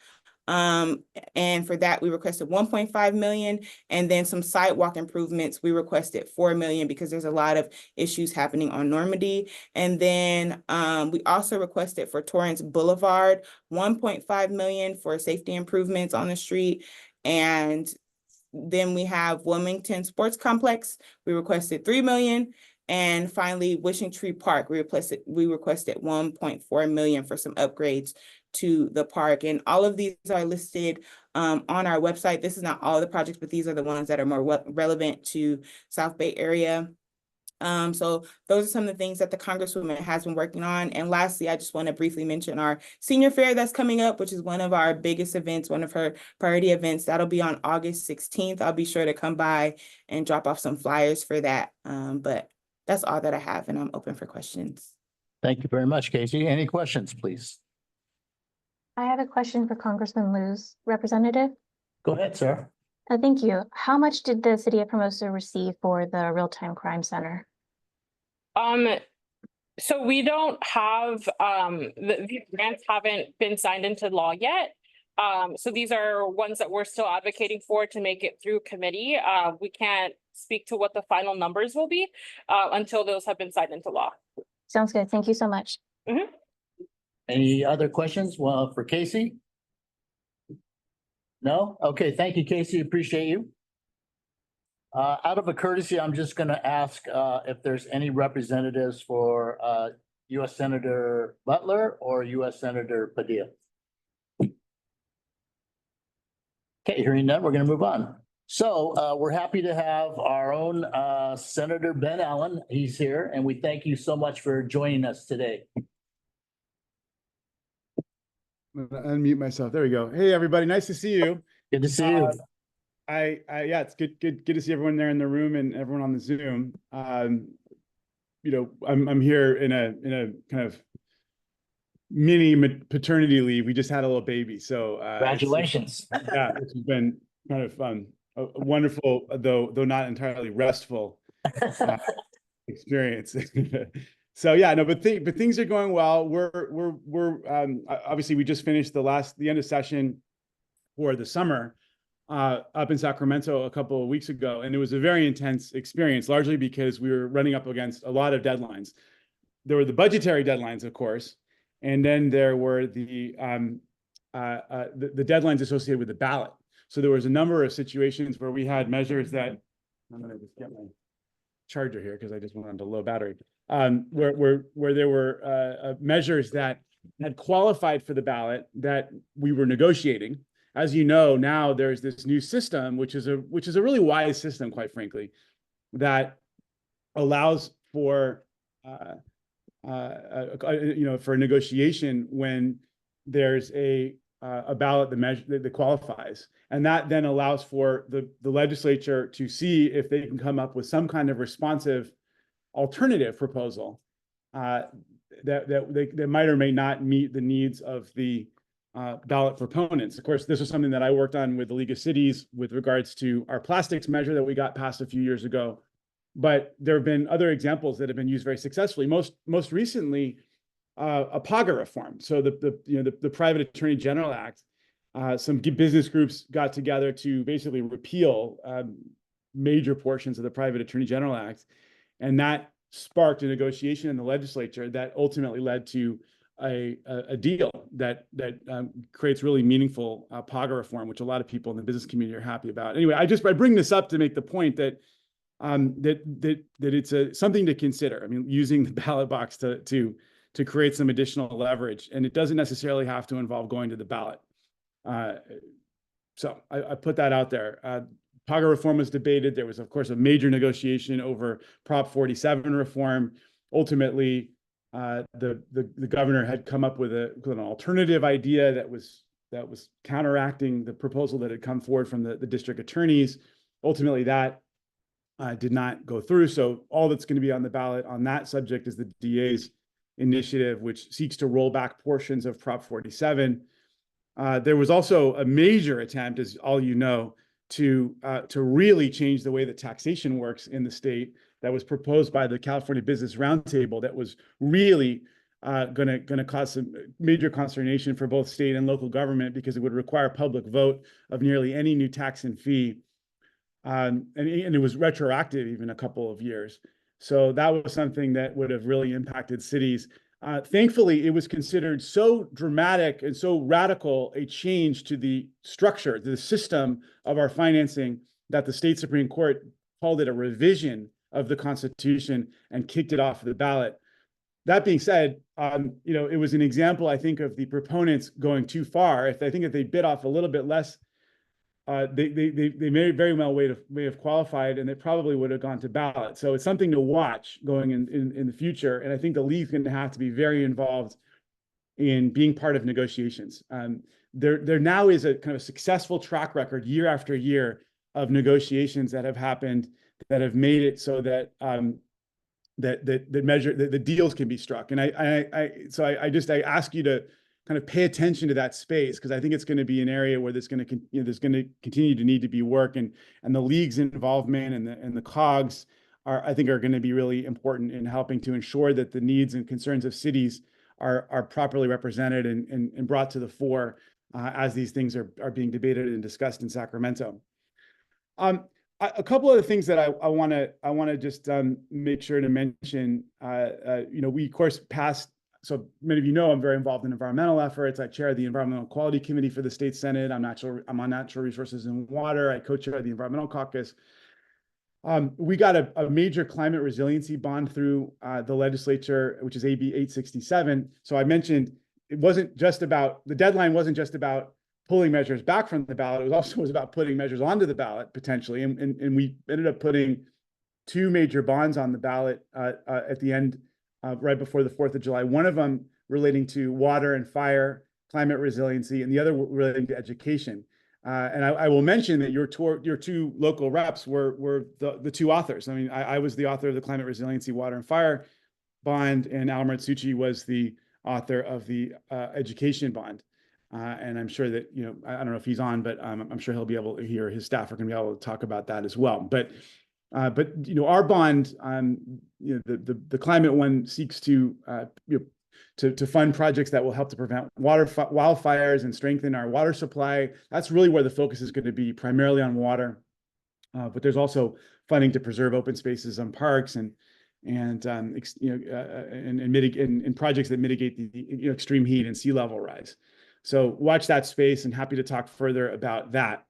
And for that, we requested 1.5 million, and then some sidewalk improvements. We requested 4 million because there's a lot of issues happening on Normandy. And then we also requested for Torrance Boulevard, 1.5 million for safety improvements on the street. And then we have Wilmington Sports Complex. We requested 3 million. And finally, Wishing Tree Park, we requested 1.4 million for some upgrades to the park. And all of these are listed on our website. This is not all the projects, but these are the ones that are more relevant to South Bay area. So those are some of the things that the Congresswoman has been working on. And lastly, I just want to briefly mention our senior fair that's coming up, which is one of our biggest events, one of her priority events. That'll be on August 16th. I'll be sure to come by and drop off some flyers for that. But that's all that I have, and I'm open for questions.
Thank you very much, Casey. Any questions, please?
I have a question for Congressman Lewis, Representative.
Go ahead, sir.
Thank you. How much did the city of Hermosa receive for the real-time crime center?
So we don't have, the grants haven't been signed into law yet. So these are ones that we're still advocating for to make it through committee. We can't speak to what the final numbers will be, until those have been signed into law.
Sounds good. Thank you so much.
Any other questions? Well, for Casey? No? Okay, thank you, Casey. Appreciate you. Out of a courtesy, I'm just gonna ask if there's any representatives for US Senator Butler or US Senator Padilla. Okay, hearing none, we're gonna move on. So we're happy to have our own Senator Ben Allen. He's here, and we thank you so much for joining us today.
I'm gonna unmute myself. There we go. Hey, everybody. Nice to see you.
Good to see you.
Yeah, it's good to see everyone there in the room and everyone on the Zoom. You know, I'm here in a kind of mini paternity leave. We just had a little baby, so
Congratulations.
Yeah, it's been kind of a wonderful, though not entirely restful experience. So yeah, no, but things are going well. We're obviously we just finished the end of session for the summer up in Sacramento a couple of weeks ago, and it was a very intense experience, largely because we were running up against a lot of deadlines. There were the budgetary deadlines, of course, and then there were the deadlines associated with the ballot. So there was a number of situations where we had measures that I'm going to just get my charger here because I just went on to low battery. Where there were measures that had qualified for the ballot that we were negotiating. As you know, now there's this new system, which is a really wise system, quite frankly, that allows for for a negotiation when there's a ballot that qualifies, and that then allows for the legislature to see if they can come up with some kind of responsive alternative proposal that might or may not meet the needs of the ballot proponents. Of course, this is something that I worked on with the League of Cities with regards to our plastics measure that we got passed a few years ago. But there have been other examples that have been used very successfully. Most recently, a PAGA reform. So the Private Attorney General Act. Some business groups got together to basically repeal major portions of the Private Attorney General Act, and that sparked a negotiation in the legislature that ultimately led to a deal that creates really meaningful PAGA reform, which a lot of people in the business community are happy about. Anyway, I bring this up to make the point that it's something to consider. I mean, using the ballot box to create some additional leverage, and it doesn't necessarily have to involve going to the ballot. So I put that out there. PAGA reform was debated. There was, of course, a major negotiation over Prop 47 reform. Ultimately, the governor had come up with an alternative idea that was counteracting the proposal that had come forward from the district attorneys. Ultimately, that did not go through. So all that's going to be on the ballot on that subject is the DA's initiative, which seeks to roll back portions of Prop 47. There was also a major attempt, as all you know, to really change the way that taxation works in the state. That was proposed by the California Business Roundtable. That was really going to cause some major consternation for both state and local government, because it would require public vote of nearly any new tax and fee, and it was retroactive even a couple of years. So that was something that would have really impacted cities. Thankfully, it was considered so dramatic and so radical a change to the structure, the system of our financing, that the state Supreme Court called it a revision of the Constitution and kicked it off the ballot. That being said, it was an example, I think, of the proponents going too far. If they bit off a little bit less, they may very well may have qualified, and it probably would have gone to ballot. So it's something to watch going in the future. And I think the league's going to have to be very involved in being part of negotiations. There now is a kind of successful track record year after year of negotiations that have happened that have made it so that that measure that the deals can be struck. And I ask you to kind of pay attention to that space, because I think it's going to be an area where there's going to continue to need to be work, and the league's involvement and the COGs I think are going to be really important in helping to ensure that the needs and concerns of cities are properly represented and brought to the fore as these things are being debated and discussed in Sacramento. A couple of the things that I want to just make sure to mention. We of course passed. So many of you know I'm very involved in environmental efforts. I chair the Environmental Quality Committee for the State Senate. I'm on Natural Resources and Water. I co-chair the Environmental Caucus. We got a major climate resiliency bond through the legislature, which is AB 867. So I mentioned it wasn't just about, the deadline wasn't just about pulling measures back from the ballot. It was about putting measures onto the ballot potentially. And we ended up putting two major bonds on the ballot at the end, right before the 4th of July. One of them relating to water and fire, climate resiliency, and the other relating to education. And I will mention that your two local reps were the two authors. I mean, I was the author of the Climate Resiliency, Water and Fire Bond, and Al Marzouchi was the author of the Education Bond. And I'm sure that, I don't know if he's on, but I'm sure he'll be able to hear, his staff are going to be able to talk about that as well. But our bond, the climate one seeks to fund projects that will help to prevent wildfires and strengthen our water supply. That's really where the focus is going to be, primarily on water. But there's also funding to preserve open spaces and parks and projects that mitigate the extreme heat and sea level rise. So watch that space, and happy to talk further about that.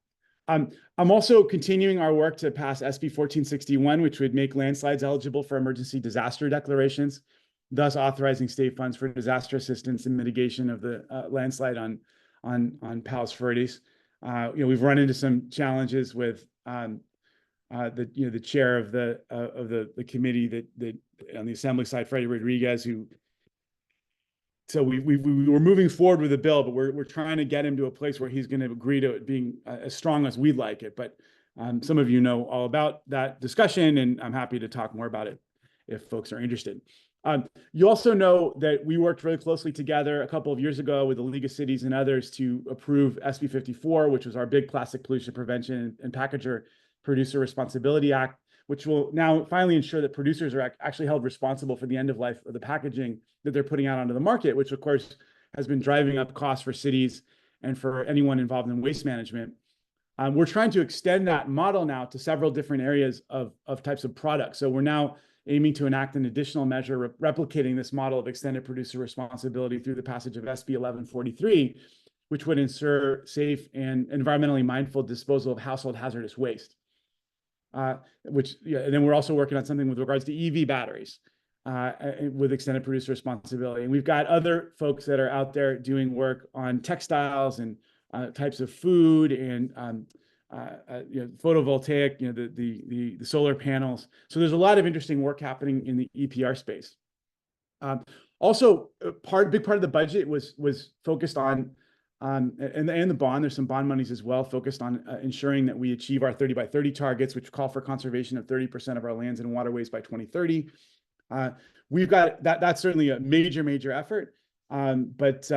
I'm also continuing our work to pass SB 1461, which would make landslides eligible for emergency disaster declarations, thus authorizing state funds for disaster assistance and mitigation of the landslide on Palos Verdes. We've run into some challenges with the chair of the committee that on the Assembly side, Freddie Rodriguez, so we're moving forward with the bill, but we're trying to get him to a place where he's going to agree to it being as strong as we'd like it. But some of you know all about that discussion, and I'm happy to talk more about it if folks are interested. You also know that we worked really closely together a couple of years ago with the League of Cities and others to approve SB 54, which was our big plastic pollution prevention and packager producer responsibility act, which will now finally ensure that producers are actually held responsible for the end of life of the packaging that they're putting out onto the market, which of course has been driving up costs for cities and for anyone involved in waste management. We're trying to extend that model now to several different areas of types of products. So we're now aiming to enact an additional measure replicating this model of extended producer responsibility through the passage of SB 1143, which would ensure safe and environmentally mindful disposal of household hazardous waste. And then we're also working on something with regards to EV batteries with extended producer responsibility. And we've got other folks that are out there doing work on textiles and types of food and photovoltaic, the solar panels. So there's a lot of interesting work happening in the EPR space. Also, big part of the budget was focused on and the bond. There's some bond monies as well focused on ensuring that we achieve our 30 by 30 targets, which call for conservation of 30% of our lands and waterways by 2030. We've got that's certainly a major effort, but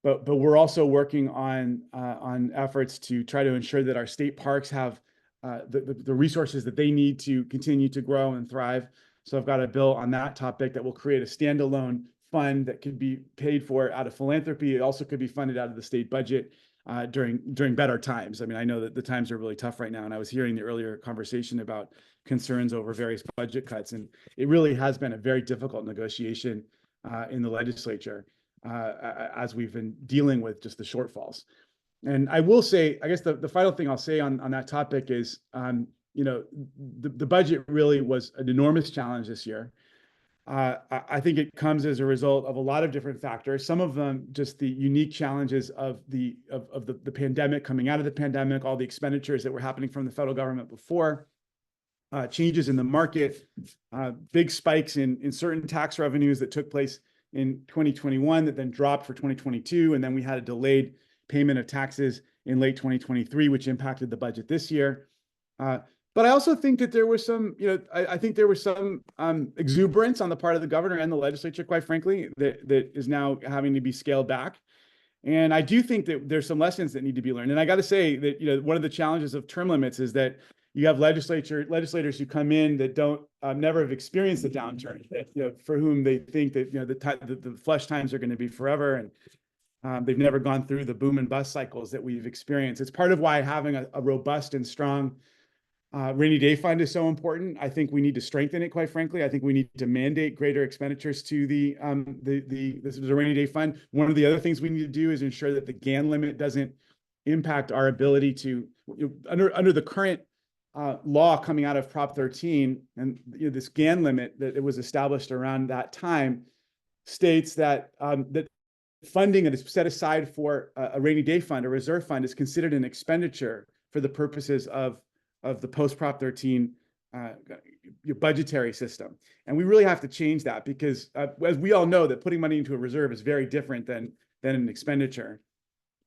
we're also working on efforts to try to ensure that our state parks have the resources that they need to continue to grow and thrive. So I've got a bill on that topic that will create a standalone fund that could be paid for out of philanthropy. It also could be funded out of the state budget during better times. I mean, I know that the times are really tough right now, and I was hearing the earlier conversation about concerns over various budget cuts, and it really has been a very difficult negotiation in the legislature as we've been dealing with just the shortfalls. And I will say, I guess the final thing I'll say on that topic is, the budget really was an enormous challenge this year. I think it comes as a result of a lot of different factors. Some of them just the unique challenges of the pandemic, coming out of the pandemic, all the expenditures that were happening from the federal government before, changes in the market, big spikes in certain tax revenues that took place in 2021 that then dropped for 2022, and then we had a delayed payment of taxes in late 2023, which impacted the budget this year. But I also think that there was some, I think there was some exuberance on the part of the governor and the legislature, quite frankly, that is now having to be scaled back. And I do think that there's some lessons that need to be learned. And I got to say that, one of the challenges of term limits is that you have legislators who come in that don't never have experienced the downturn, that, for whom they think that, the flush times are going to be forever. And they've never gone through the boom and bust cycles that we've experienced. It's part of why having a robust and strong rainy day fund is so important. I think we need to strengthen it, quite frankly. I think we need to mandate greater expenditures to the rainy day fund. One of the other things we need to do is ensure that the GAN limit doesn't impact our ability to, under the current law coming out of Prop 13, and this GAN limit that it was established around that time states that that funding that is set aside for a rainy day fund, a reserve fund, is considered an expenditure for the purposes of the post-Prop 13 budgetary system. And we really have to change that because as we all know, that putting money into a reserve is very different than an expenditure.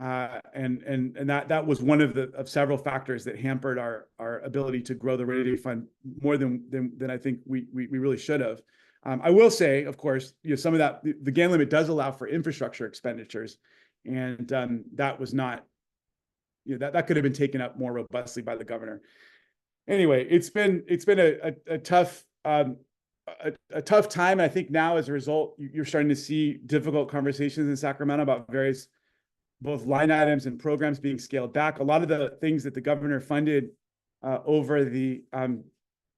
And that was one of several factors that hampered our ability to grow the rainy day fund more than I think we really should have. I will say, of course, some of that, the GAN limit does allow for infrastructure expenditures, and that was not, that could have been taken up more robustly by the governor. Anyway, it's been a tough time. I think now, as a result, you're starting to see difficult conversations in Sacramento about various both line items and programs being scaled back. A lot of the things that the governor funded over the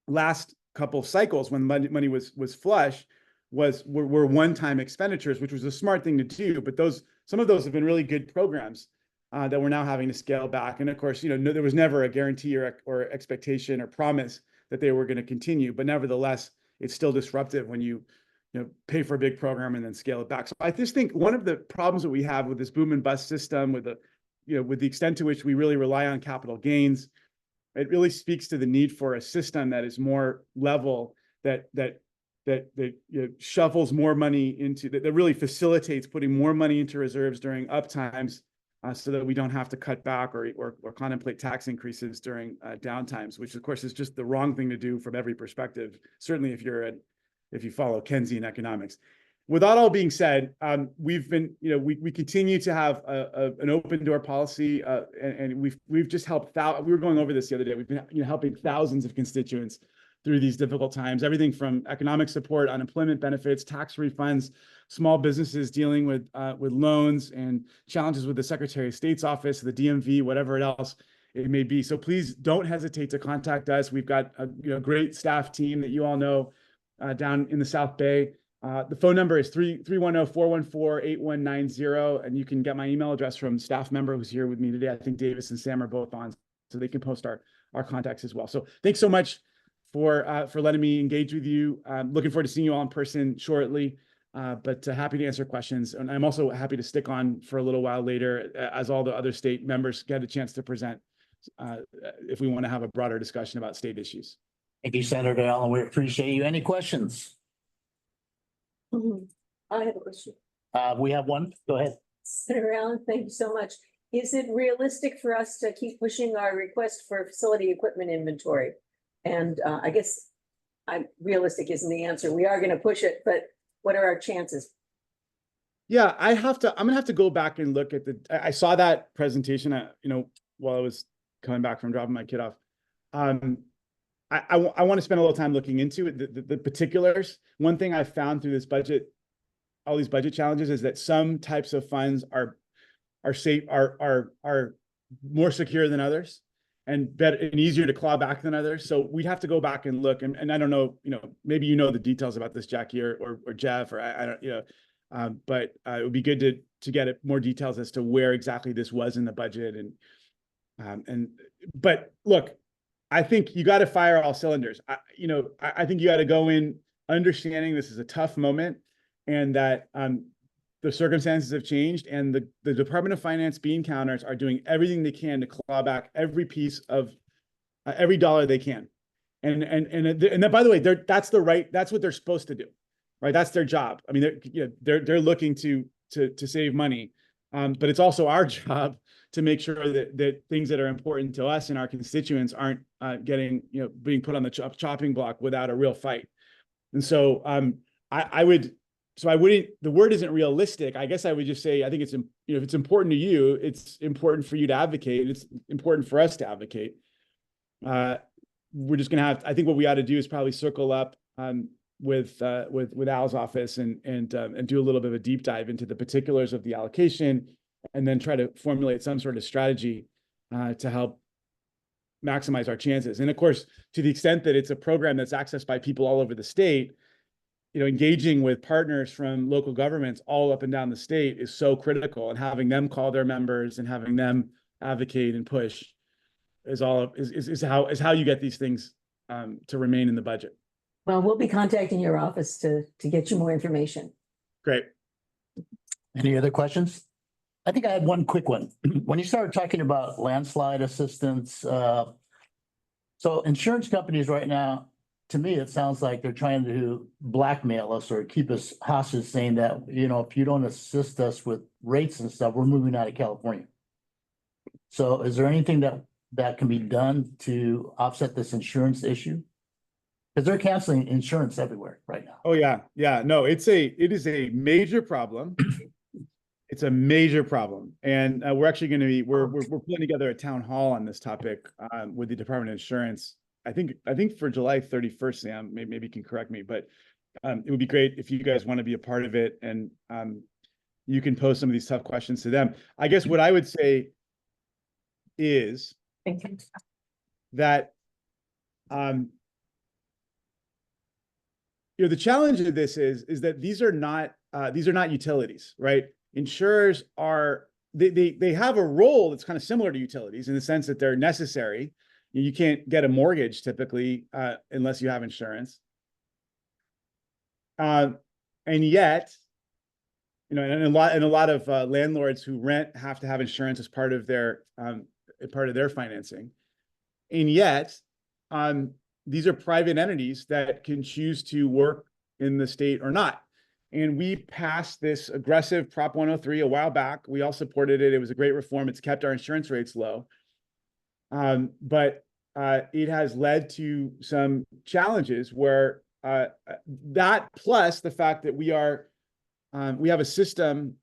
last couple of cycles when money was flush were one-time expenditures, which was a smart thing to do. But some of those have been really good programs that we're now having to scale back. And of course, there was never a guarantee or expectation or promise that they were going to continue. But nevertheless, it's still disruptive when you pay for a big program and then scale it back. So I just think one of the problems that we have with this boom and bust system, with the extent to which we really rely on capital gains, it really speaks to the need for a system that is more level, that shuffles more money into, that really facilitates putting more money into reserves during up times, so that we don't have to cut back or contemplate tax increases during down times, which of course is just the wrong thing to do from every perspective. Certainly if you follow Keynesian economics. With that all being said, we've been, we continue to have an open door policy, and we've just helped. We were going over this the other day. We've been helping thousands of constituents through these difficult times. Everything from economic support, unemployment benefits, tax refunds, small businesses dealing with loans and challenges with the Secretary of State's office, the DMV, whatever else it may be. So please don't hesitate to contact us. We've got a great staff team that you all know down in the South Bay. The phone number is 310-414-8190, and you can get my email address from staff member who's here with me today. I think Davis and Sam are both on, so they can post our contacts as well. So thanks so much for letting me engage with you. Looking forward to seeing you all in person shortly, but happy to answer questions. And I'm also happy to stick on for a little while later as all the other state members get a chance to present if we want to have a broader discussion about state issues.
Thank you, Senator Allen. We appreciate you. Any questions?
I have a question.
We have one. Go ahead.
Senator Allen, thank you so much. Is it realistic for us to keep pushing our request for facility equipment inventory? And I guess realistic isn't the answer. We are going to push it, but what are our chances?
Yeah, I'm gonna have to go back and look at I saw that presentation, while I was coming back from dropping my kid off. I want to spend a little time looking into it, the particulars. One thing I found through this budget, all these budget challenges, is that some types of funds are safe, are more secure than others, and better and easier to claw back than others. So we'd have to go back and look. And I don't know, maybe the details about this, Jackie or Jeff, or I don't, but it would be good to get more details as to where exactly this was in the budget. But look, I think you got to fire all cylinders. I think you got to go in understanding this is a tough moment, and that the circumstances have changed, and the Department of Finance bean counters are doing everything they can to claw back every piece of every dollar they can. And then, by the way, that's what they're supposed to do, right? That's their job. I mean, they're looking to save money. But it's also our job to make sure that things that are important to us and our constituents aren't getting, being put on the chopping block without a real fight. And so I wouldn't, the word isn't realistic. I guess I would just say, I think it's, if it's important to you, it's important for you to advocate. It's important for us to advocate. We're just gonna have, I think what we ought to do is probably circle up with Al's office and do a little bit of a deep dive into the particulars of the allocation, and then try to formulate some sort of strategy to help maximize our chances. And of course, to the extent that it's a program that's accessed by people all over the state, engaging with partners from local governments all up and down the state is so critical, and having them call their members and having them advocate and push is how you get these things to remain in the budget.
Well, we'll be contacting your office to get you more information.
Great.
Any other questions? I think I had one quick one. When you started talking about landslide assistance, so insurance companies right now, to me, it sounds like they're trying to blackmail us or keep us hostage, saying that, if you don't assist us with rates and stuff, we're moving out of California. So is there anything that can be done to offset this insurance issue? Because they're canceling insurance everywhere right now.
Oh yeah. Yeah. No, it is a major problem. It's a major problem. And we're actually going to be, we're putting together a town hall on this topic with the Department of Insurance. I think for July 31st, Sam, maybe you can correct me, but it would be great if you guys want to be a part of it, and you can pose some of these tough questions to them. I guess what I would say is that the challenge of this is that these are not utilities, right? Insurers are, they have a role that's kind of similar to utilities in the sense that they're necessary. You can't get a mortgage typically unless you have insurance. And yet, and a lot of landlords who rent have to have insurance as part of their financing. And yet, these are private entities that can choose to work in the state or not. And we passed this aggressive Prop 103 a while back. We all supported it. It was a great reform. It's kept our insurance rates low. But it has led to some challenges where that, plus the fact that we have a system,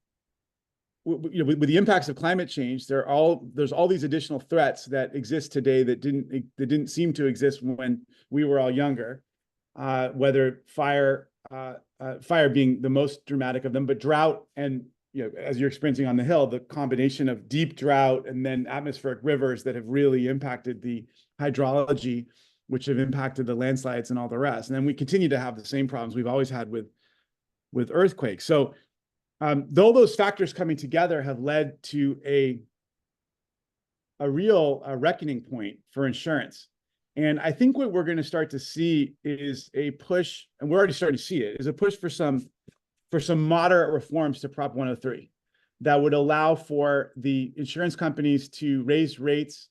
with the impacts of climate change, there's all these additional threats that exist today that didn't seem to exist when we were all younger. Whether fire being the most dramatic of them, but drought and, as you're experiencing on the Hill, the combination of deep drought and then atmospheric rivers that have really impacted the hydrology, which have impacted the landslides and all the rest. And then we continue to have the same problems we've always had with earthquakes. So though those factors coming together have led to a real reckoning point for insurance. And I think what we're going to start to see is a push, and we're already starting to see it, is a push for some moderate reforms to Prop 103 that would allow for the insurance companies to raise rates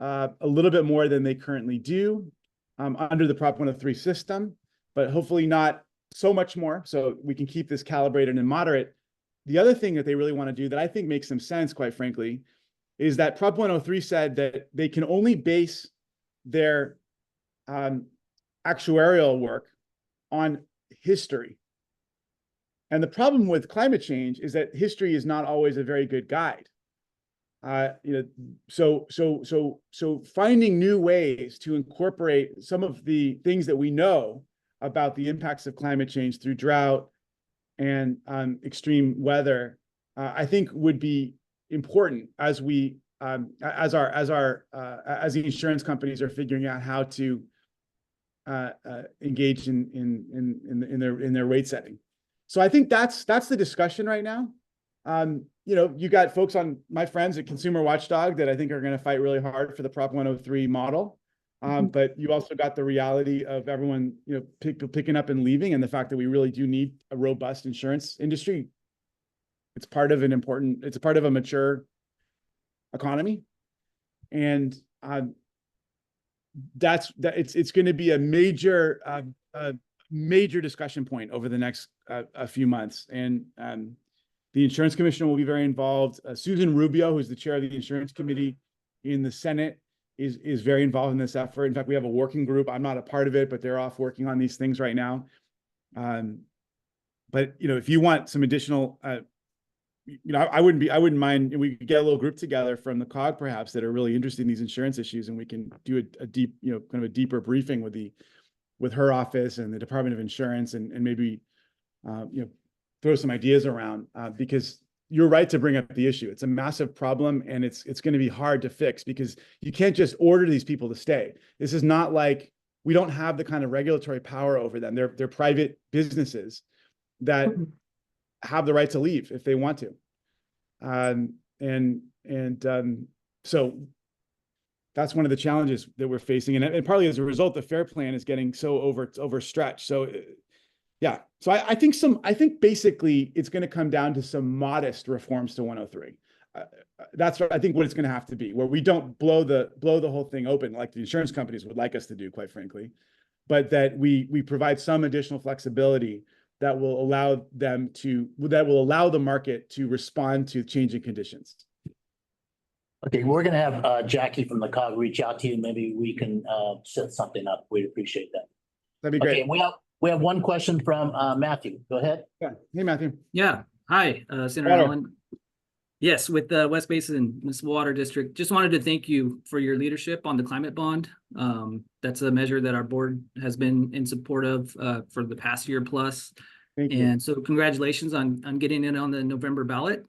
a little bit more than they currently do under the Prop 103 system, but hopefully not so much more, so we can keep this calibrated and moderate. The other thing that they really want to do that I think makes some sense, quite frankly, is that Prop 103 said that they can only base their actuarial work on history. And the problem with climate change is that history is not always a very good guide. So finding new ways to incorporate some of the things that we know about the impacts of climate change through drought and extreme weather, I think would be important as we as the insurance companies are figuring out how to engage in their rate setting. So I think that's the discussion right now. You got folks on, my friends at Consumer Watchdog, that I think are going to fight really hard for the Prop 103 model. But you also got the reality of everyone, picking up and leaving, and the fact that we really do need a robust insurance industry. It's part of it's a part of a mature economy. And it's going to be a major discussion point over the next a few months. And The insurance commissioner will be very involved. Susan Rubio, who's the chair of the insurance committee in the Senate, is very involved in this effort. In fact, we have a working group. I'm not a part of it, but they're off working on these things right now. But if you want some additional, I wouldn't mind, and we could get a little group together from the COG perhaps that are really interested in these insurance issues, and we can do a deep, kind of a deeper briefing with her office and the Department of Insurance, and maybe throw some ideas around, because you're right to bring up the issue. It's a massive problem, and it's going to be hard to fix because you can't just order these people to stay. This is not like, we don't have the kind of regulatory power over them. They're private businesses that have the right to leave if they want to. So that's one of the challenges that we're facing. And partly as a result, the FAIR Plan is getting so overstretched. So yeah, so I think basically it's going to come down to some modest reforms to 103. That's what I think what it's going to have to be, where we don't blow the whole thing open like the insurance companies would like us to do, quite frankly, but that we provide some additional flexibility that will allow the market to respond to changing conditions.
Okay, we're gonna have Jackie from the COG reach out to you. Maybe we can set something up. We'd appreciate that.
That'd be great.
Okay, we have one question from Matthew. Go ahead.
Yeah. Hey, Matthew.
Yeah. Hi, Senator Allen. Yes, with the West Basin Municipal Water District, just wanted to thank you for your leadership on the climate bond. That's a measure that our board has been in support of for the past year plus.
Thank you.
And so congratulations on getting it on the November ballot.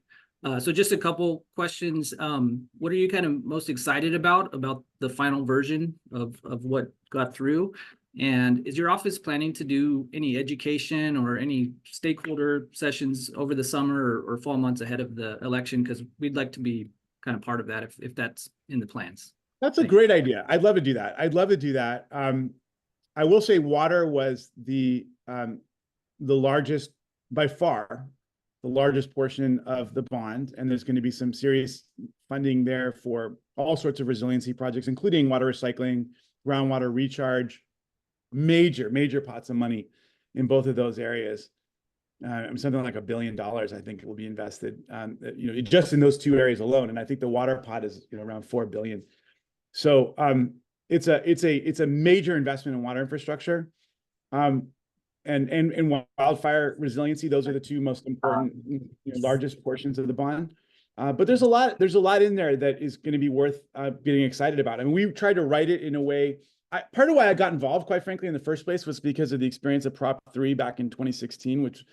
So just a couple questions. What are you kind of most excited about the final version of what got through? And is your office planning to do any education or any stakeholder sessions over the summer or fall months ahead of the election? Because we'd like to be kind of part of that if that's in the plans.
That's a great idea. I'd love to do that. I will say water was the largest, by far, the largest portion of the bond. And there's going to be some serious funding there for all sorts of resiliency projects, including water recycling, groundwater recharge, major pots of money in both of those areas. Something like $1 billion, I think, will be invested, just in those two areas alone. And I think the water pot is around $4 billion. So it's a major investment in water infrastructure, and wildfire resiliency. Those are the two most important, largest portions of the bond. But there's a lot in there that is going to be worth getting excited about. I mean, we tried to write it in a way. Part of why I got involved, quite frankly, in the first place was because of the experience of Prop 3 back in 2016, which,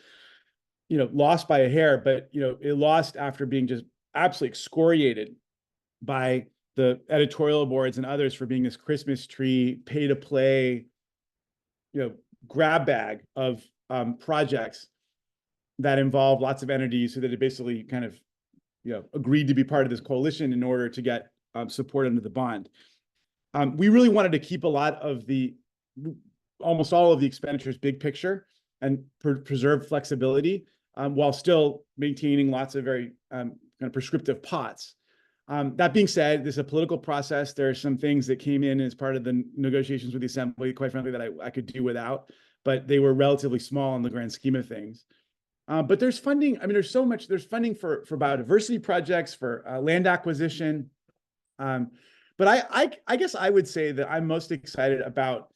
lost by a hair, but, it lost after being just absolutely excoriated by the editorial boards and others for being this Christmas tree, pay to play, grab bag of projects that involve lots of entities, so that it basically kind of, agreed to be part of this coalition in order to get support under the bond. We really wanted to keep almost all of the expenditures big picture and preserve flexibility, while still maintaining lots of very kind of prescriptive pots. That being said, this is a political process. There are some things that came in as part of the negotiations with the Assembly, quite frankly, that I could do without, but they were relatively small in the grand scheme of things. But there's funding. I mean, there's funding for biodiversity projects, for land acquisition. But I guess I would say that I'm most excited about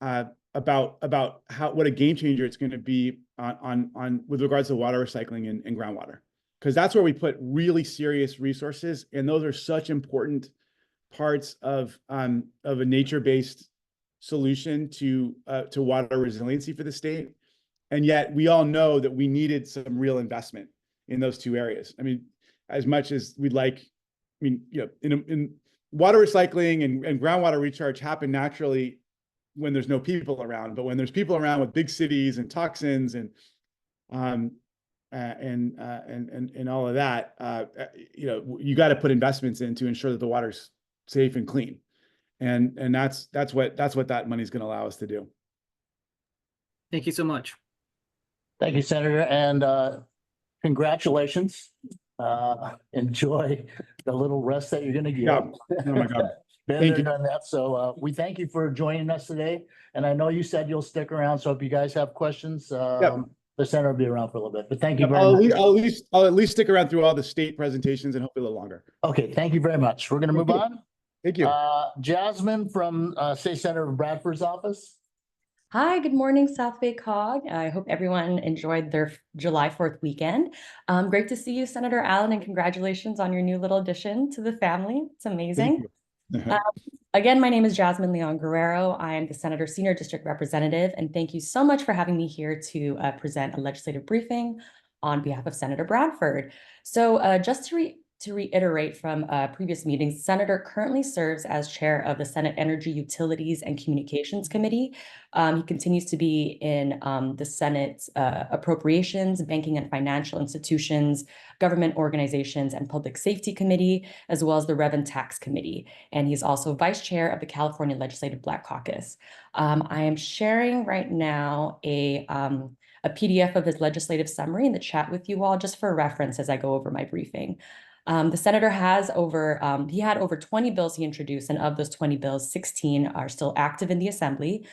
what a game changer it's going to be on with regards to water recycling and groundwater, because that's where we put really serious resources, and those are such important parts of a nature-based solution to water resiliency for the state. And yet we all know that we needed some real investment in those two areas. I mean, as much as we'd like, in water recycling and groundwater recharge happen naturally when there's no people around, but when there's people around with big cities and toxins and all of that, you got to put investments in to ensure that the water's safe and clean, and that's what that money is going to allow us to do.
Thank you so much.
Thank you, Senator, and congratulations. Enjoy the little rest that you're going to get.
Yeah. Oh my God.
Thank you. Done that. So we thank you for joining us today. And I know you said you'll stick around. So if you guys have questions, The senator will be around for a little bit, but thank you
Yep,
very much.
I'll at least stick around through all the state presentations and hopefully a little longer.
Okay, thank you very much. We're gonna move on.
Thank you.
Jasmine from State Senator Bradford's office.
Hi, good morning, South Bay COG. I hope everyone enjoyed their July 4th weekend. Great to see you, Senator Allen, and congratulations on your new little addition to the family. It's amazing. Again, my name is Jasmine Leon Guerrero. I am the Senator's Senior District Representative, and thank you so much for having me here to present a legislative briefing on behalf of Senator Bradford. So just to reiterate from previous meetings, the Senator currently serves as chair of the Senate Energy, Utilities, and Communications Committee. He continues to be in the Senate's Appropriations, Banking and Financial Institutions, Government Organizations, and Public Safety Committee, as well as the Rev and Tax Committee. And he's also vice chair of the California Legislative Black Caucus. I am sharing right now a PDF of his legislative summary in the chat with you all, just for reference as I go over my briefing. The senator has he had over 20 bills he introduced, and of those 20 bills, 16 are still active in the assembly.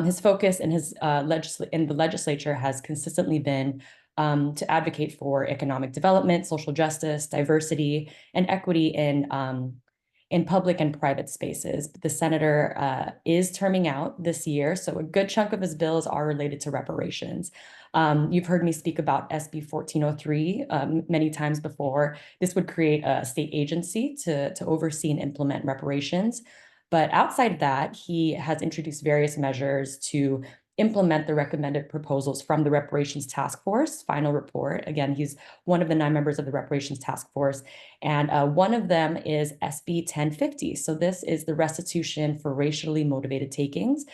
His focus in the legislature has consistently been to advocate for economic development, social justice, diversity, and equity in public and private spaces. But the senator is terming out this year, so a good chunk of his bills are related to reparations. You've heard me speak about SB 1403 many times before. This would create a state agency to oversee and implement reparations. But outside of that, he has introduced various measures to implement the recommended proposals from the Reparations Task Force final report. Again, he's one of the 9 members of the Reparations Task Force, and one of them is SB 1050. So this is the restitution for racially motivated takings.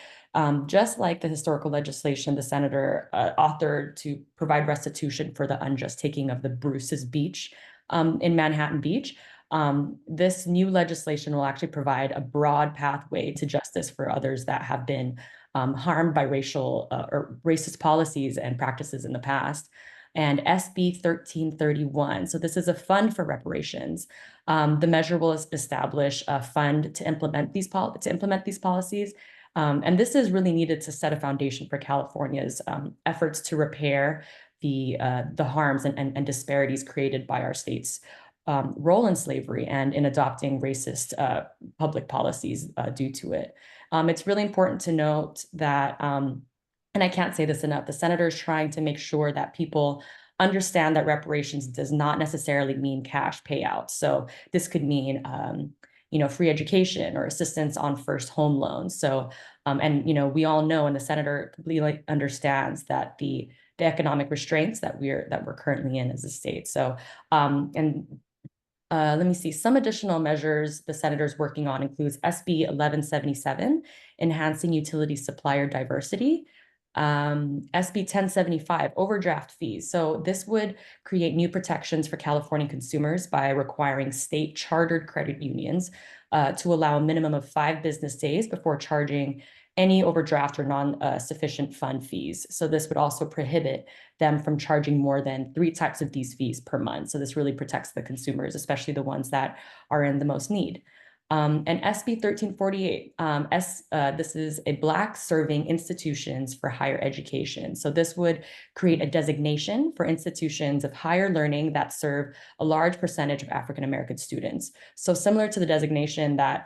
Just like the historical legislation the senator authored to provide restitution for the unjust taking of the Bruce's Beach in Manhattan Beach. This new legislation will actually provide a broad pathway to justice for others that have been harmed by racial or racist policies and practices in the past. And SB 1331. So this is a fund for reparations. The measure will establish a fund to implement these policies. And this is really needed to set a foundation for California's efforts to repair the harms and disparities created by our state's role in slavery and in adopting racist public policies due to it. It's really important to note that, and I can't say this enough, the senator is trying to make sure that people understand that reparations does not necessarily mean cash payouts. So this could mean free education or assistance on first home loans. So, and we all know, and the senator completely understands that the economic restraints that we're currently in as a state. So, let me see, some additional measures the senator's working on includes SB 1177, enhancing utility supplier diversity. SB 1075, overdraft fees. So this would create new protections for California consumers by requiring state chartered credit unions to allow a minimum of 5 business days before charging any overdraft or non-sufficient fund fees. So this would also prohibit them from charging more than 3 types of these fees per month. So this really protects the consumers, especially the ones that are in the most need. And SB 1348, this is a Black serving institutions for higher education. So this would create a designation for institutions of higher learning that serve a large percentage of African-American students. So similar to the designation that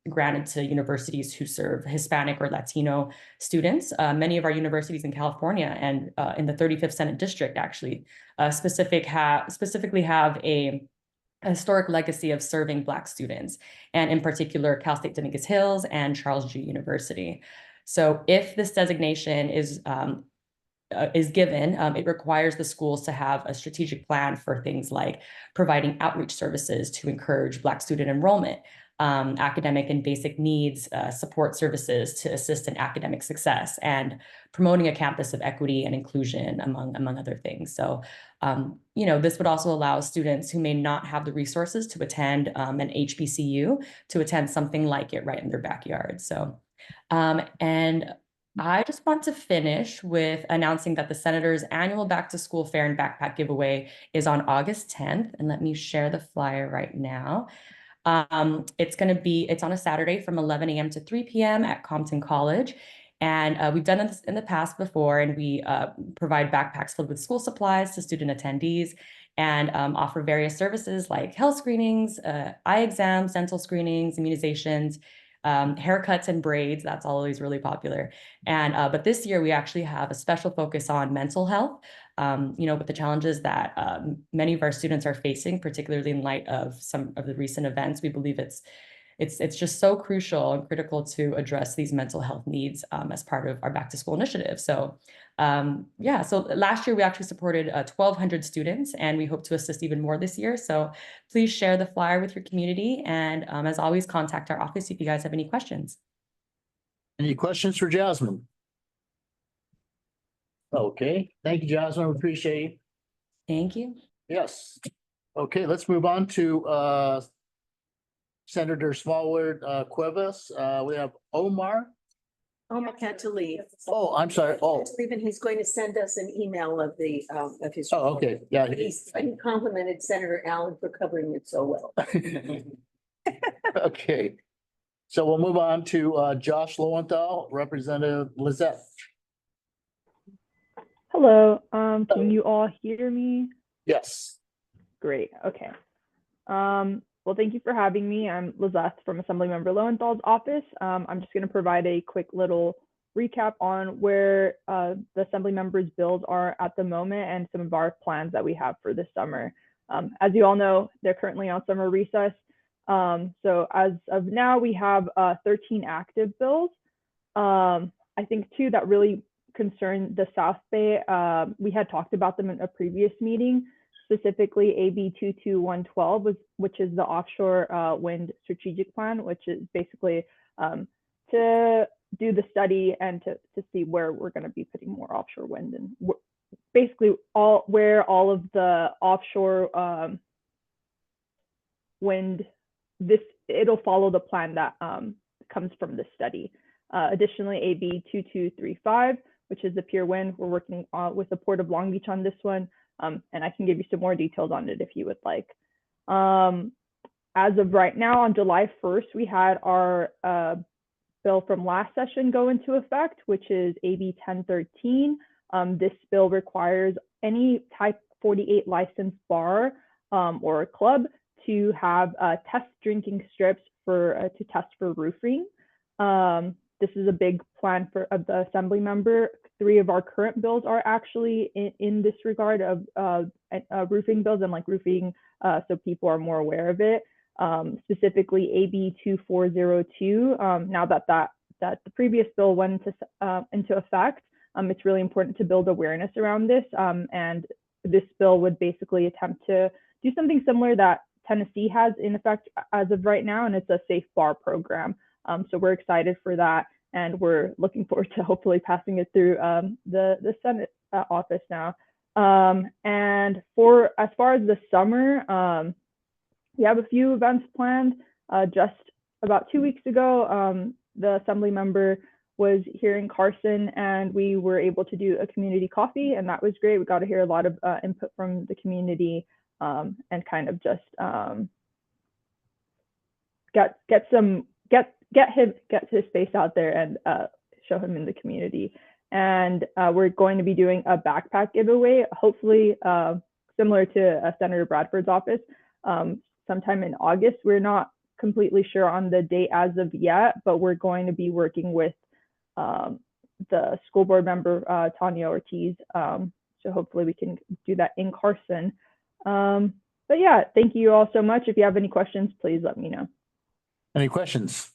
granted to universities who serve Hispanic or Latino students, many of our universities in California and in the 35th Senate District actually specifically have a historic legacy of serving Black students, and in particular, Cal State Dominguez Hills and Charles G. University. So if this designation is given, it requires the schools to have a strategic plan for things like providing outreach services to encourage Black student enrollment, academic and basic needs, support services to assist in academic success, and promoting a campus of equity and inclusion, among other things. So, this would also allow students who may not have the resources to attend an HBCU to attend something like it right in their backyard. So, and I just want to finish with announcing that the Senator's annual Back to School Fair and Backpack Giveaway is on August 10th. And let me share the flyer right now. It's on a Saturday from 11 a.m. to 3 p.m. at Compton College. And we've done this in the past before, and we provide backpacks filled with school supplies to student attendees and offer various services like health screenings, eye exams, dental screenings, immunizations, haircuts and braids. That's always really popular. And but this year we actually have a special focus on mental health. With the challenges that many of our students are facing, particularly in light of some of the recent events, we believe it's just so crucial and critical to address these mental health needs as part of our back to school initiative. So so last year we actually supported 1,200 students, and we hope to assist even more this year. So please share the flyer with your community, and as always, contact our office if you guys have any questions.
Any questions for Jasmine? Okay, thank you, Jasmine. We appreciate you.
Thank you.
Yes. Okay, let's move on to Senator Smallwood Cuevas. We have Omar.
Omar had to leave.
Oh, I'm sorry. Oh,
Even he's going to send us an email of his.
oh, okay. Yeah.
He complimented Senator Allen for covering it so well.
Okay. So we'll move on to Josh Lowenthal, Representative Lizette.
Hello, can you all hear me?
Yes.
Great, okay. Well, thank you for having me. I'm Lizette from Assemblymember Lowenthal's office. I'm just gonna provide a quick little recap on where the Assembly members' bills are at the moment and some of our plans that we have for this summer. As you all know, they're currently on summer recess. So as of now, we have 13 active bills. I think two that really concern the South Bay. We had talked about them in a previous meeting, specifically AB 22112, which is the offshore wind strategic plan, which is basically to do the study and to see where we're going to be putting more offshore wind, and basically where all of the offshore wind, it'll follow the plan that comes from this study. Additionally, AB 2235, which is the Pier Wind. We're working with the Port of Long Beach on this one, and I can give you some more details on it if you would like. As of right now, on July 1st, we had our bill from last session go into effect, which is AB 1013. This bill requires any Type 48 licensed bar or club to have test drinking strips to test for roofing. This is a big plan of the Assembly member. 3 of our current bills are actually in this regard of roofing bills and like roofing, so people are more aware of it. Specifically AB 2402. Now that the previous bill went into effect, it's really important to build awareness around this. And this bill would basically attempt to do something similar that Tennessee has in effect as of right now, and it's a safe bar program. So we're excited for that, and we're looking forward to hopefully passing it through the Senate office now. And as far as the summer, we have a few events planned. Just about 2 weeks ago, the Assembly member was here in Carson, and we were able to do a community coffee, and that was great. We got to hear a lot of input from the community, and kind of just get his face out there and show him in the community. And we're going to be doing a backpack giveaway, hopefully similar to Senator Bradford's office, sometime in August. We're not completely sure on the date as of yet, but we're going to be working with the school board member, Tanya Ortiz. So hopefully we can do that in Carson. But yeah, thank you all so much. If you have any questions, please let me know.
Any questions?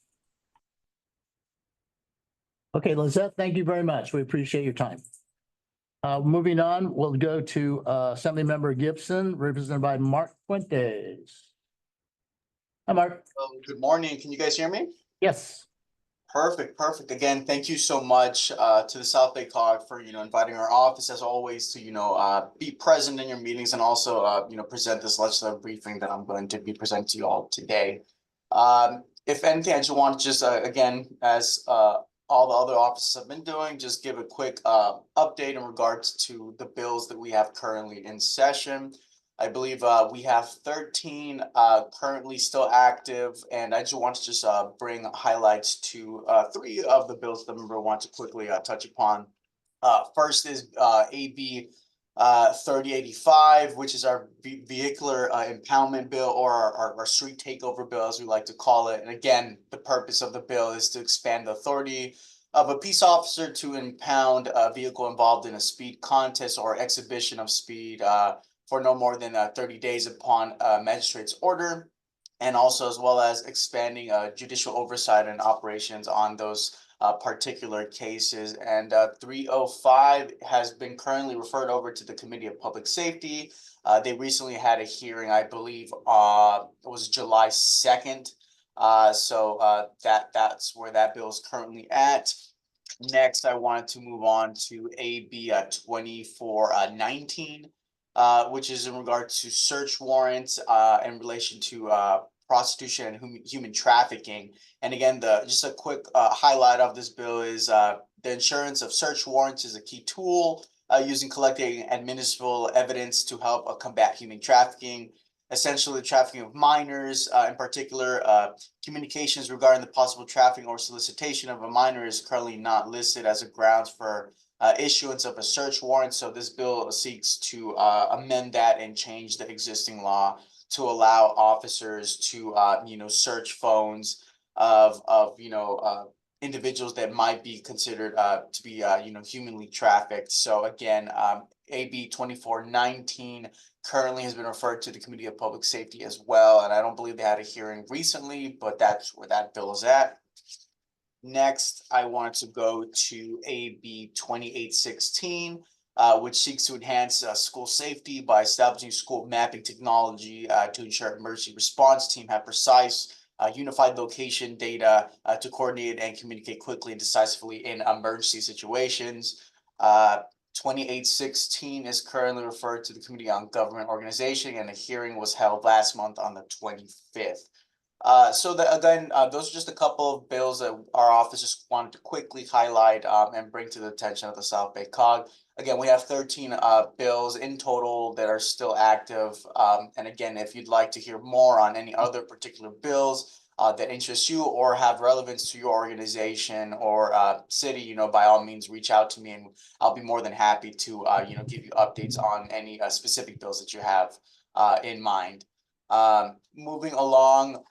Okay, Lizette, thank you very much. We appreciate your time. Moving on, we'll go to Assembly Member Gibson, represented by Mark Fuentes. Hi, Mark.
Good morning. Can you guys hear me?
Yes.
Perfect. Again, thank you so much to the South Bay COG for inviting our office as always to be present in your meetings and also present this legislative briefing that I'm going to be presenting to you all today. If anything, I just want to again, as all the other offices have been doing, just give a quick update in regards to the bills that we have currently in session. I believe we have 13 currently still active, and I just want to bring highlights to 3 of the bills that I remember want to quickly touch upon. First is AB 3085, which is our vehicular impoundment bill, or our street takeover bill, as we like to call it. And again, the purpose of the bill is to expand the authority of a peace officer to impound a vehicle involved in a speed contest or exhibition of speed for no more than 30 days upon a magistrate's order, and also as well as expanding judicial oversight and operations on those particular cases. And 305 has been currently referred over to the Committee of Public Safety. They recently had a hearing, I believe it was July 2nd. So that's where that bill is currently at. Next, I wanted to move on to AB 2419, which is in regard to search warrants in relation to prostitution and human trafficking. And again, just a quick highlight of this bill is the insurance of search warrants is a key tool using collecting admissible evidence to help combat human trafficking. Essentially, the trafficking of minors, in particular, communications regarding the possible trafficking or solicitation of a minor is currently not listed as a grounds for issuance of a search warrant. So this bill seeks to amend that and change the existing law to allow officers to, search phones of individuals that might be considered to be, humanly trafficked. So again, AB 2419 currently has been referred to the Committee of Public Safety as well. And I don't believe they had a hearing recently, but that's where that bill is at. Next, I wanted to go to AB 2816, which seeks to enhance school safety by establishing school mapping technology to ensure emergency response team have precise unified location data to coordinate and communicate quickly and decisively in emergency situations. 2816 is currently referred to the Committee on Government Organization, and a hearing was held last month on the 25th. Those are just a couple of bills that our office just wanted to quickly highlight and bring to the attention of the South Bay COG. Again, we have 13 bills in total that are still active. And again, if you'd like to hear more on any other particular bills that interest you or have relevance to your organization or city, by all means, reach out to me and I'll be more than happy to, give you updates on any specific bills that you have in mind. Moving along,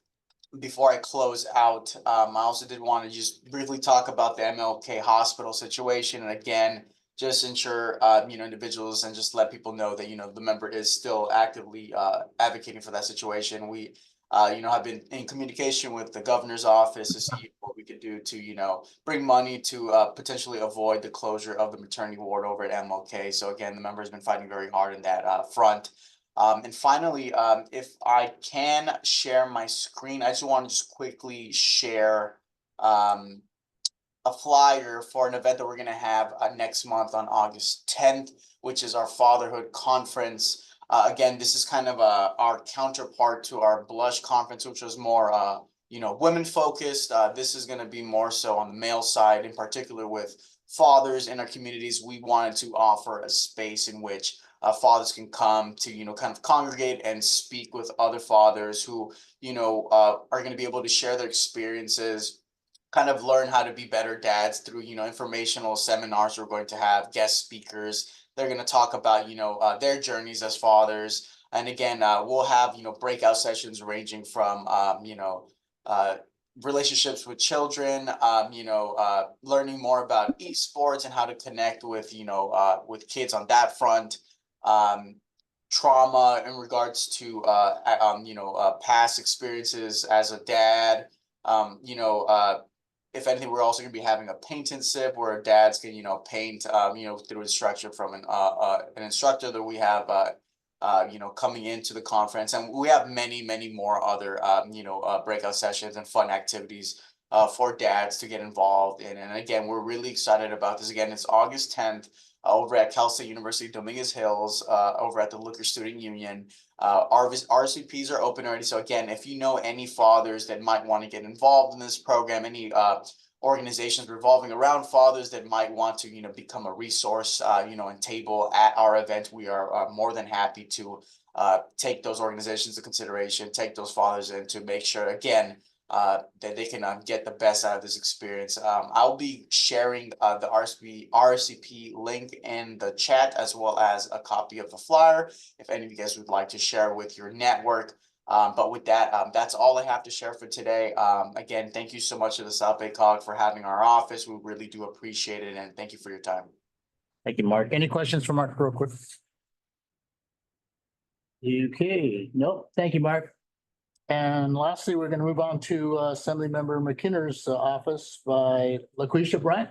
before I close out, I also did want to just briefly talk about the MLK hospital situation. And again, just ensure, individuals and just let people know that, the member is still actively advocating for that situation. We, have been in communication with the governor's office to see what we could do to, bring money to potentially avoid the closure of the maternity ward over at MLK. So again, the member has been fighting very hard in that front. And finally, if I can share my screen, I just want to just quickly share a flyer for an event that we're going to have next month on August 10th, which is our Fatherhood Conference. Again, this is kind of our counterpart to our Blush Conference, which was more, women focused. This is going to be more so on the male side, in particular with fathers in our communities. We wanted to offer a space in which fathers can come to, kind of congregate and speak with other fathers who, are going to be able to share their experiences, kind of learn how to be better dads through, informational seminars. We're going to have guest speakers. They're going to talk about, their journeys as fathers. And again, we'll have, breakout sessions ranging from, relationships with children, learning more about esports and how to connect with, with kids on that front. Trauma in regards to past experiences as a dad. If anything, we're also going to be having a paint and sip where dads can paint through instruction from an instructor that we have coming into the conference. And we have many more other breakout sessions and fun activities for dads to get involved in. And again, we're really excited about this. Again, it's August 10th. Over at Cal State University, Dominguez Hills, over at the Looker Student Union. RCPs are open already. So again, if you know any fathers that might want to get involved in this program, any organizations revolving around fathers that might want to, become a resource, and table at our event, we are more than happy to take those organizations into consideration, take those fathers in to make sure, again, that they can get the best out of this experience. I'll be sharing the RSVP link in the chat, as well as a copy of the flyer if any of you guys would like to share with your network. But with that, that's all I have to share for today. Again, thank you so much to the South Bay COG for having our office. We really do appreciate it, and thank you for your time.
Thank you, Mark. Any questions for Mark real quick? Okay, nope. Thank you, Mark. And lastly, we're going to move on to Assemblymember McKinner's office by LaQuisha Bryant.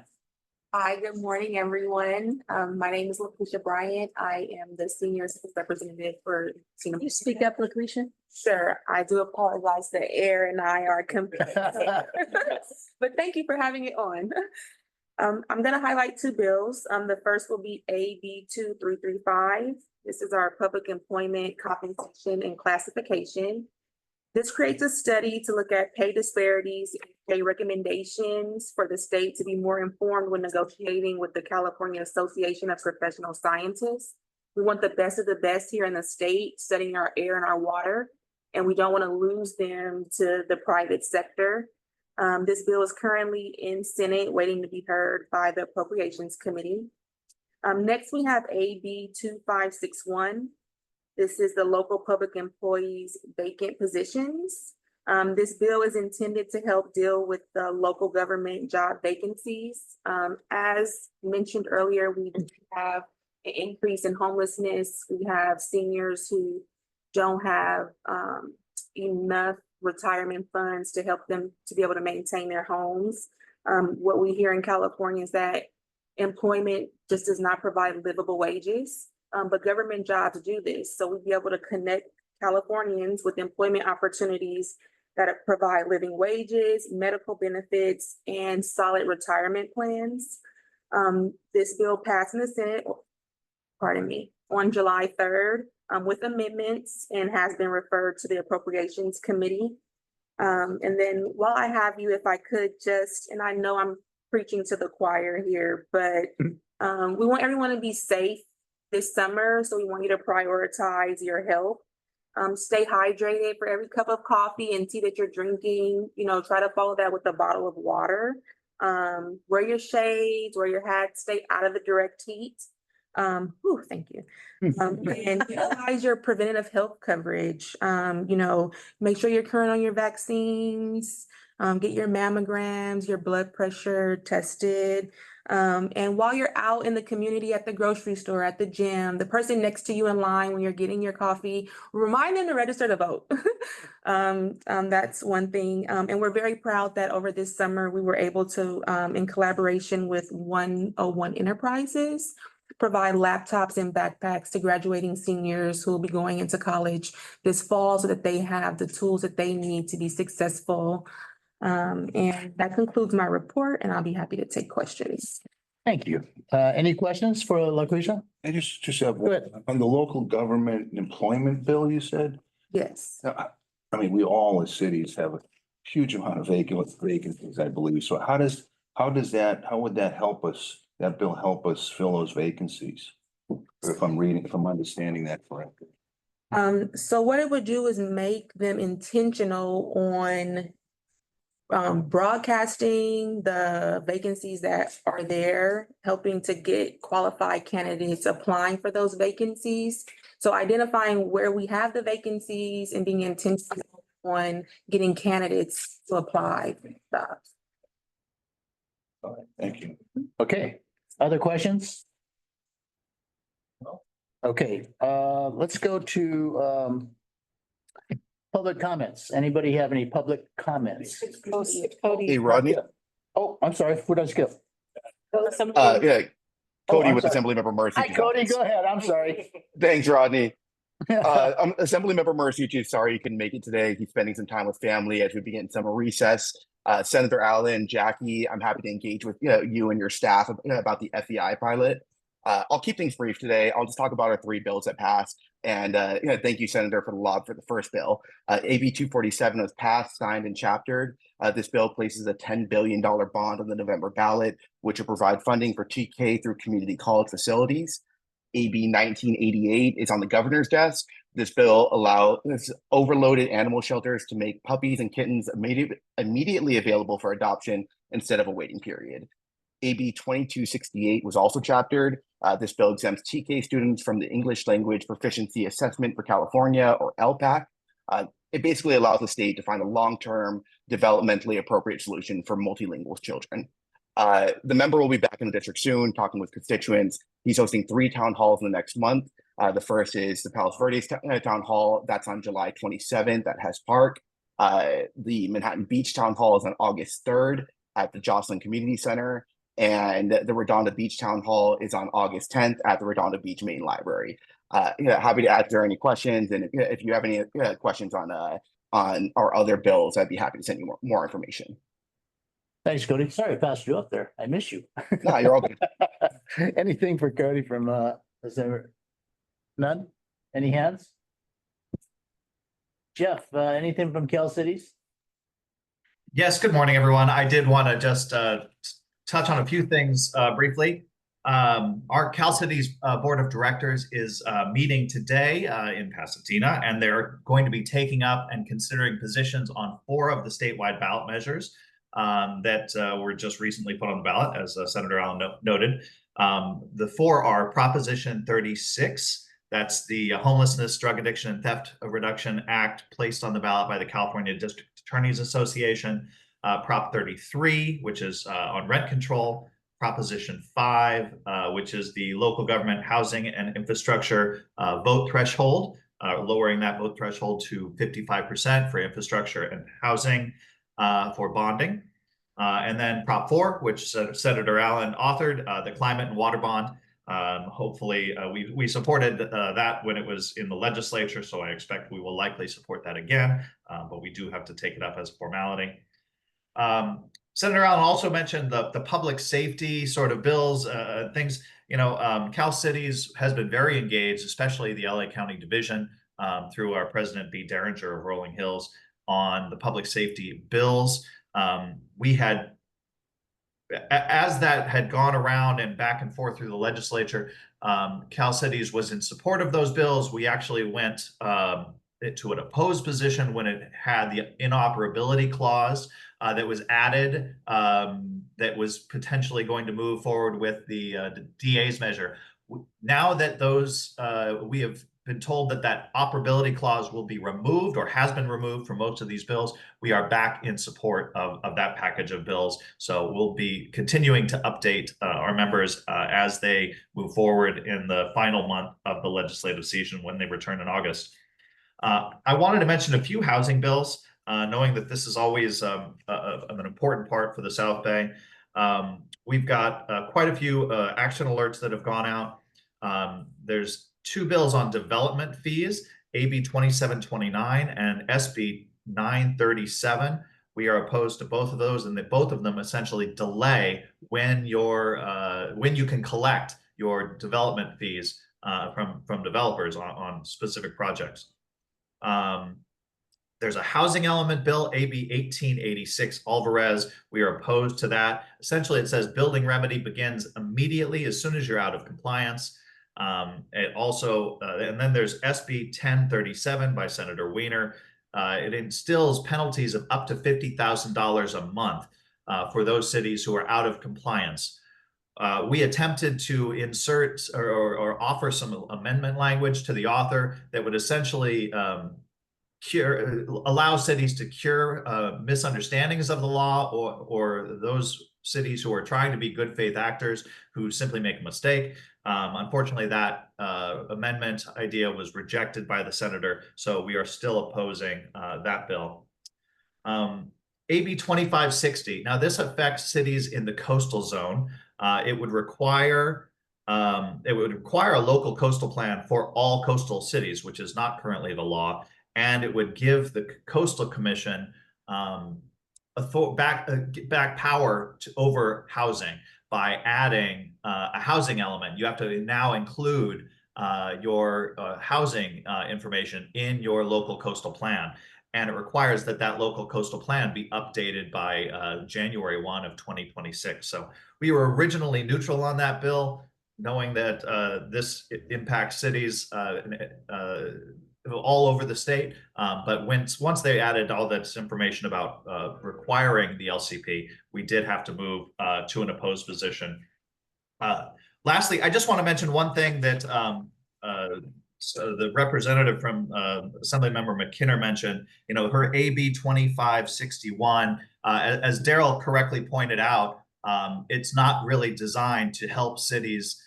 Hi, good morning, everyone. My name is LaQuisha Bryant. I am the senior assistant representative for.
Can you speak up, LaQuisha?
Sure, I do apologize. The air and I are competing. But thank you for having it on. I'm going to highlight two bills. The first will be AB 2335. This is our public employment compensation and classification. This creates a study to look at pay disparities and pay recommendations for the state to be more informed when negotiating with the California Association of Professional Scientists. We want the best of the best here in the state, studying our air and our water, and we don't want to lose them to the private sector. This bill is currently in Senate, waiting to be heard by the Appropriations Committee. Next, we have AB 2561. This is the local public employees vacant positions. This bill is intended to help deal with the local government job vacancies. As mentioned earlier, we have an increase in homelessness. We have seniors who don't have enough retirement funds to help them to be able to maintain their homes. What we hear in California is that employment just does not provide livable wages. But government jobs do this. So we'll be able to connect Californians with employment opportunities that provide living wages, medical benefits, and solid retirement plans. This bill passed in the Senate, on July 3rd with amendments and has been referred to the Appropriations Committee. And then while I have you, if I could just, and I know I'm preaching to the choir here, but we want everyone to be safe this summer, so we want you to prioritize your health. Stay hydrated. For every cup of coffee and tea that you're drinking, try to follow that with a bottle of water. Wear your shades, wear your hat, stay out of the direct heat. Thank you. And utilize your preventative health coverage. Make sure you're current on your vaccines, get your mammograms, your blood pressure tested. And while you're out in the community, at the grocery store, at the gym, the person next to you in line when you're getting your coffee, remind them to register to vote. That's one thing. And we're very proud that over this summer, we were able to, in collaboration with 101 Enterprises, provide laptops and backpacks to graduating seniors who will be going into college this fall so that they have the tools that they need to be successful. And that concludes my report, and I'll be happy to take questions.
Thank you. Any questions for LaQuisha?
I just have on the local government employment bill, you said?
Yes.
I mean, we all as cities have a huge amount of vacancies, I believe. So how would that help us, that bill help us fill those vacancies? If I'm understanding that correctly.
So what it would do is make them intentional on broadcasting the vacancies that are there, helping to get qualified candidates applying for those vacancies. So identifying where we have the vacancies and being intentional on getting candidates to apply for jobs.
All right, thank you.
Okay, other questions? Okay, let's go to public comments. Anybody have any public comments?
Hey, Rodney.
Oh, I'm sorry. Who did I skip?
Yeah, Cody
I'm
with
sorry.
Assemblymember Mercy.
Hi, Cody. Go ahead. I'm sorry.
Thanks, Rodney. I'm Assemblymember Mercy. Sorry you couldn't make it today. He's spending some time with family as we begin summer recess. Senator Allen, Jackie, I'm happy to engage with you and your staff about the FEI pilot. I'll keep things brief today. I'll just talk about our three bills that passed. And thank you, Senator, for the lob for the first bill. AB 247 was passed, signed, and chaptered. This bill places a $10 billion bond on the November ballot, which will provide funding for TK through community college facilities. AB 1988 is on the governor's desk, This bill allows overloaded animal shelters to make puppies and kittens immediately available for adoption instead of a waiting period. AB 2268 was also chaptered. This bill exempts TK students from the English Language Proficiency Assessment for California, or LPAC. It basically allows the state to find a long-term, developmentally appropriate solution for multilingual children. The member will be back in the district soon, talking with constituents. He's hosting 3 town halls in the next month. The first is the Palos Verdes Town Hall. That's on July 27th at Hess Park. The Manhattan Beach Town Hall is on August 3rd at the Joslyn Community Center. And the Redondo Beach Town Hall is on August 10th at the Redondo Beach Main Library. Happy to answer any questions. And if you have any questions on our other bills, I'd be happy to send you more information.
Thanks, Cody. Sorry I passed you up there. I miss you.
No, you're all good.
Anything for Cody from, is there none? Any hands? Jeff, anything from Cal Cities?
Yes, good morning, everyone. I did want to just touch on a few things briefly. Our Cal Cities Board of Directors is meeting today in Pasadena, and they're going to be taking up and considering positions on 4 of the statewide ballot measures that were just recently put on the ballot, as Senator Allen noted. The 4 are Proposition 36. That's the Homelessness, Drug Addiction, and Theft Reduction Act placed on the ballot by the California District Attorneys Association. Prop 33, which is on rent control. Proposition 5, which is the local government housing and infrastructure vote threshold, lowering that vote threshold to 55% for infrastructure and housing for bonding. And then Prop 4, which Senator Allen authored, the climate and water bond. Hopefully, we supported that when it was in the legislature, so I expect we will likely support that again, but we do have to take it up as a formality. Senator Allen also mentioned the public safety sort of bills, things, Cal Cities has been very engaged, especially the LA County Division through our President B. Derringer of Rolling Hills on the public safety bills. We had, as that had gone around and back and forth through the legislature, Cal Cities was in support of those bills. We actually went to an opposed position when it had the inoperability clause that was added, that was potentially going to move forward with the DA's measure. Now that those, we have been told that that operability clause will be removed or has been removed from most of these bills, we are back in support of that package of bills. So we'll be continuing to update our members as they move forward in the final month of the legislative season when they return in August. I wanted to mention a few housing bills, knowing that this is always an important part for the South Bay. We've got quite a few action alerts that have gone out. There's 2 bills on development fees, AB 2729 and SB 937. We are opposed to both of those, and that both of them essentially delay when you can collect your development fees from developers on specific projects. There's a housing element bill, AB 1886 Alvarez. We are opposed to that. Essentially, it says building remedy begins immediately as soon as you're out of compliance. It also, and then there's SB 1037 by Senator Wiener. It instills penalties of up to $50,000 a month for those cities who are out of compliance. We attempted to insert or offer some amendment language to the author that would essentially allow cities to cure misunderstandings of the law, or those cities who are trying to be good faith actors who simply make a mistake. Unfortunately, that amendment idea was rejected by the senator, so we are still opposing that bill. AB 2560. Now, this affects cities in the coastal zone. It would require a local coastal plan for all coastal cities, which is not currently the law, and it would give the Coastal Commission back power over housing by adding a housing element. You have to now include your housing information in your local coastal plan. And it requires that that local coastal plan be updated by January 1 of 2026. So we were originally neutral on that bill, knowing that this impacts cities all over the state. But once they added all this information about requiring the LCP, we did have to move to an opposed position. Lastly, I just want to mention one thing that so the representative from Assemblymember McKinnon mentioned, you know, her AB 2561, as Daryl correctly pointed out, it's not really designed to help cities.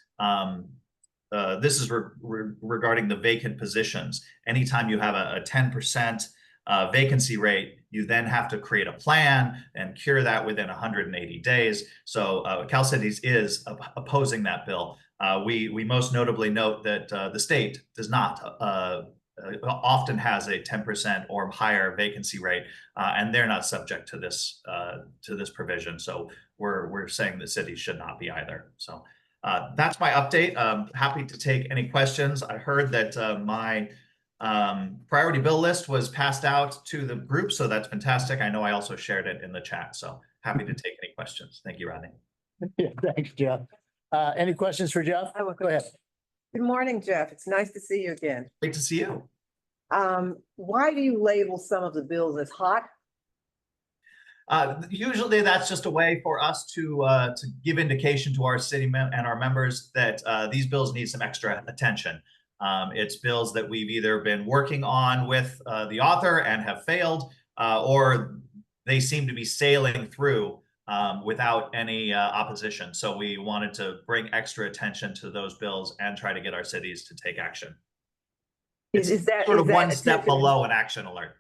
This is regarding the vacant positions. Anytime you have a 10% vacancy rate, you then have to create a plan and cure that within 180 days. So CalCities is opposing that bill. We most notably note that the state does not often has a 10% or higher vacancy rate, and they're not subject to this provision. So we're saying the cities should not be either. So that's my update. Happy to take any questions. I heard that my priority bill list was passed out to the group, so that's fantastic. I know I also shared it in the chat, so happy to take any questions. Thank you, Rodney.
Yeah, thanks, Jeff. Any questions for Jeff? Go ahead.
Good morning, Jeff. It's nice to see you again.
Great to see you.
Why do you label some of the bills as hot?
Usually that's just a way for us to give indication to our city and our members that these bills need some extra attention. It's bills that we've either been working on with the author and have failed, or they seem to be sailing through without any opposition. So we wanted to bring extra attention to those bills and try to get our cities to take action.
Is that
sort of one step below an action alert?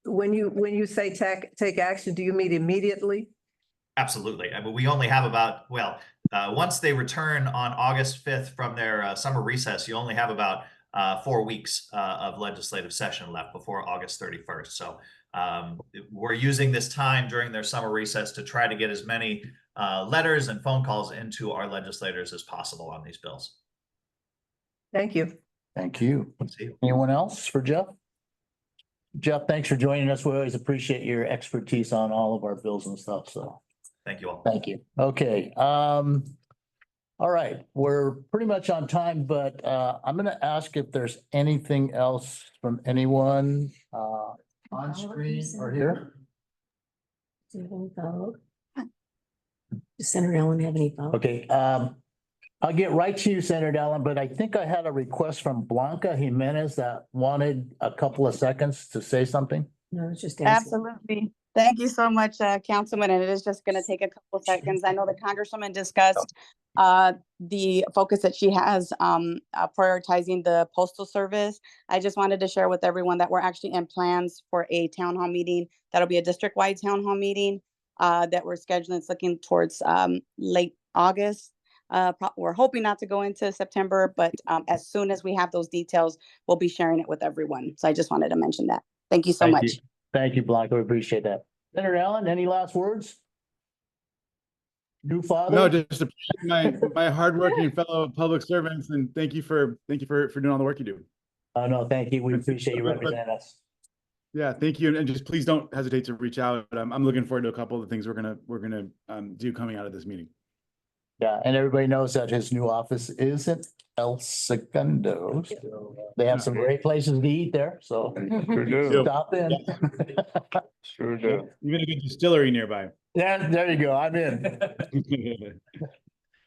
When you say take action, do you mean immediately?
Absolutely. I mean, we only have about, once they return on August 5th from their summer recess, you only have about 4 weeks of legislative session left before August 31st. So we're using this time during their summer recess to try to get as many letters and phone calls into our legislators as possible on these bills.
Thank you.
Thank you. Anyone else for Jeff? Jeff, thanks for joining us. We always appreciate your expertise on all of our bills and stuff. So
thank you all.
Thank you. Okay. All right. We're pretty much on time, but I'm going to ask if there's anything else from anyone on screen or here.
Does Senator Allen have any thoughts?
Okay. I'll get right to you, Senator Allen, but I think I had a request from Blanca Jimenez that wanted a couple of seconds to say something.
No, it's just
absolutely. Thank you so much, Councilman. And it is just going to take a couple of seconds. I know the Congresswoman discussed the focus that she has prioritizing the Postal Service. I just wanted to share with everyone that we're actually in plans for a town hall meeting. That'll be a district-wide town hall meeting that we're scheduling. It's looking towards late August. We're hoping not to go into September, but as soon as we have those details, we'll be sharing it with everyone. So I just wanted to mention that. Thank you so much.
Thank you, Blanca. We appreciate that. Senator Allen, any last words? New father?
No, just my hardworking fellow public servants, and thank you for doing all the work you do.
No, thank you. We appreciate you representing us.
Yeah, thank you, and just please don't hesitate to reach out. I'm looking forward to a couple of the things we're gonna do coming out of this meeting.
Yeah, and everybody knows that his new office is in El Segundo. So they have some great places to eat there, so
Sure do.
stop in.
Sure do. Even a good distillery nearby.
Yeah, there you go. I'm in.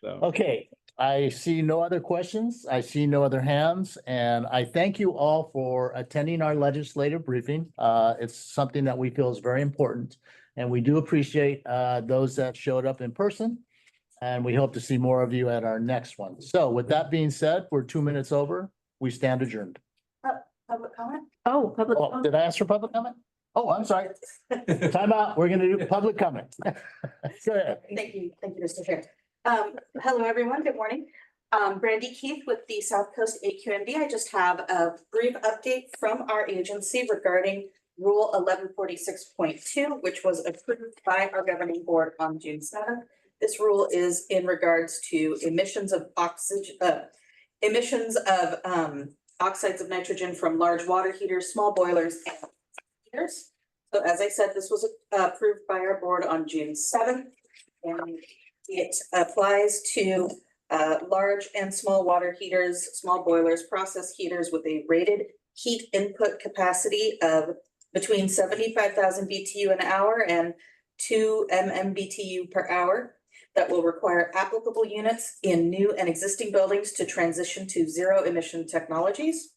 So.
Okay, I see no other questions. I see no other hands, and I thank you all for attending our legislative briefing. It's something that we feel is very important, and we do appreciate those that showed up in person. And we hope to see more of you at our next one. So with that being said, we're 2 minutes over. We stand adjourned.
Public comment? Oh, public
Oh,
comment.
did I ask for public comment? Oh, I'm sorry. Time out. We're gonna do public comment. Go ahead.
Thank you, Mr. Chair. Hello, everyone. Good morning. Brandy Keith with the South Coast AQMD. I just have a brief update from our agency regarding Rule 1146.2, which was approved by our governing board on June 7th. This rule is in regards to emissions of oxygen, oxides of nitrogen from large water heaters, small boilers, and heaters. So as I said, this was approved by our board on June 7th, and it applies to large and small water heaters, small boilers, process heaters with a rated heat input capacity of between 75,000 BTU an hour and 2 MMBTU per hour that will require applicable units in new and existing buildings to transition to zero emission technologies.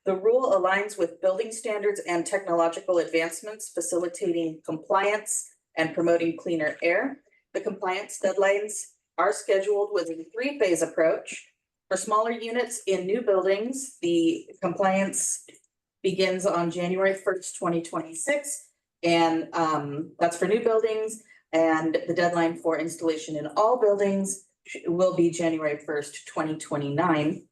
The rule aligns with building standards and technological advancements, facilitating compliance and promoting cleaner air. The compliance deadlines are scheduled with a 3-phase approach. For smaller units in new buildings, the compliance begins on January 1st, 2026. And that's for new buildings. And the deadline for installation in all buildings will be January 1st, 2029.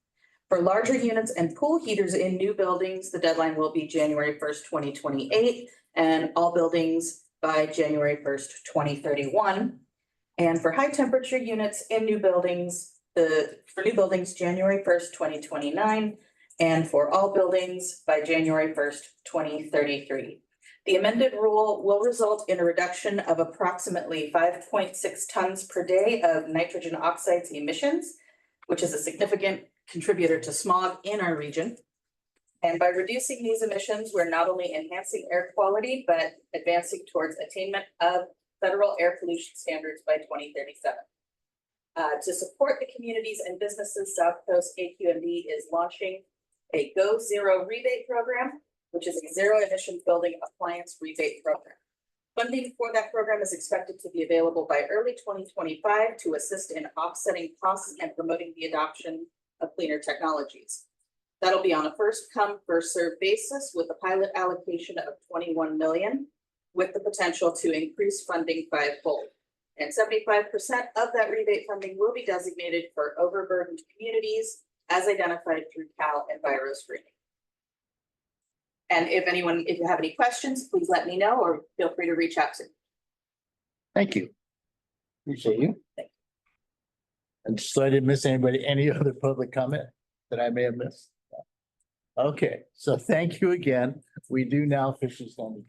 For larger units and pool heaters in new buildings, the deadline will be January 1st, 2028, and all buildings by January 1st, 2031. And for high temperature units in new buildings, for new buildings, January 1st, 2029, and for all buildings by January 1st, 2033. The amended rule will result in a reduction of approximately 5.6 tons per day of nitrogen oxides emissions, which is a significant contributor to smog in our region. And by reducing these emissions, we're not only enhancing air quality, but advancing towards attainment of federal air pollution standards by 2037. To support the communities and businesses, South Coast AQMD is launching a Go Zero rebate program, which is a zero emission building appliance rebate program. Funding for that program is expected to be available by early 2025 to assist in offsetting costs and promoting the adoption of cleaner technologies. That'll be on a first come, first served basis with a pilot allocation of 21 million, with the potential to increase funding fivefold. And 75% of that rebate funding will be designated for overburdened communities as identified through Cal Enviro screening. And if you have any questions, please let me know or feel free to reach out to me.
Thank you. Appreciate you. And just so I didn't miss anybody, any other public comment that I may have missed? Okay, so thank you again. We do now officially stand.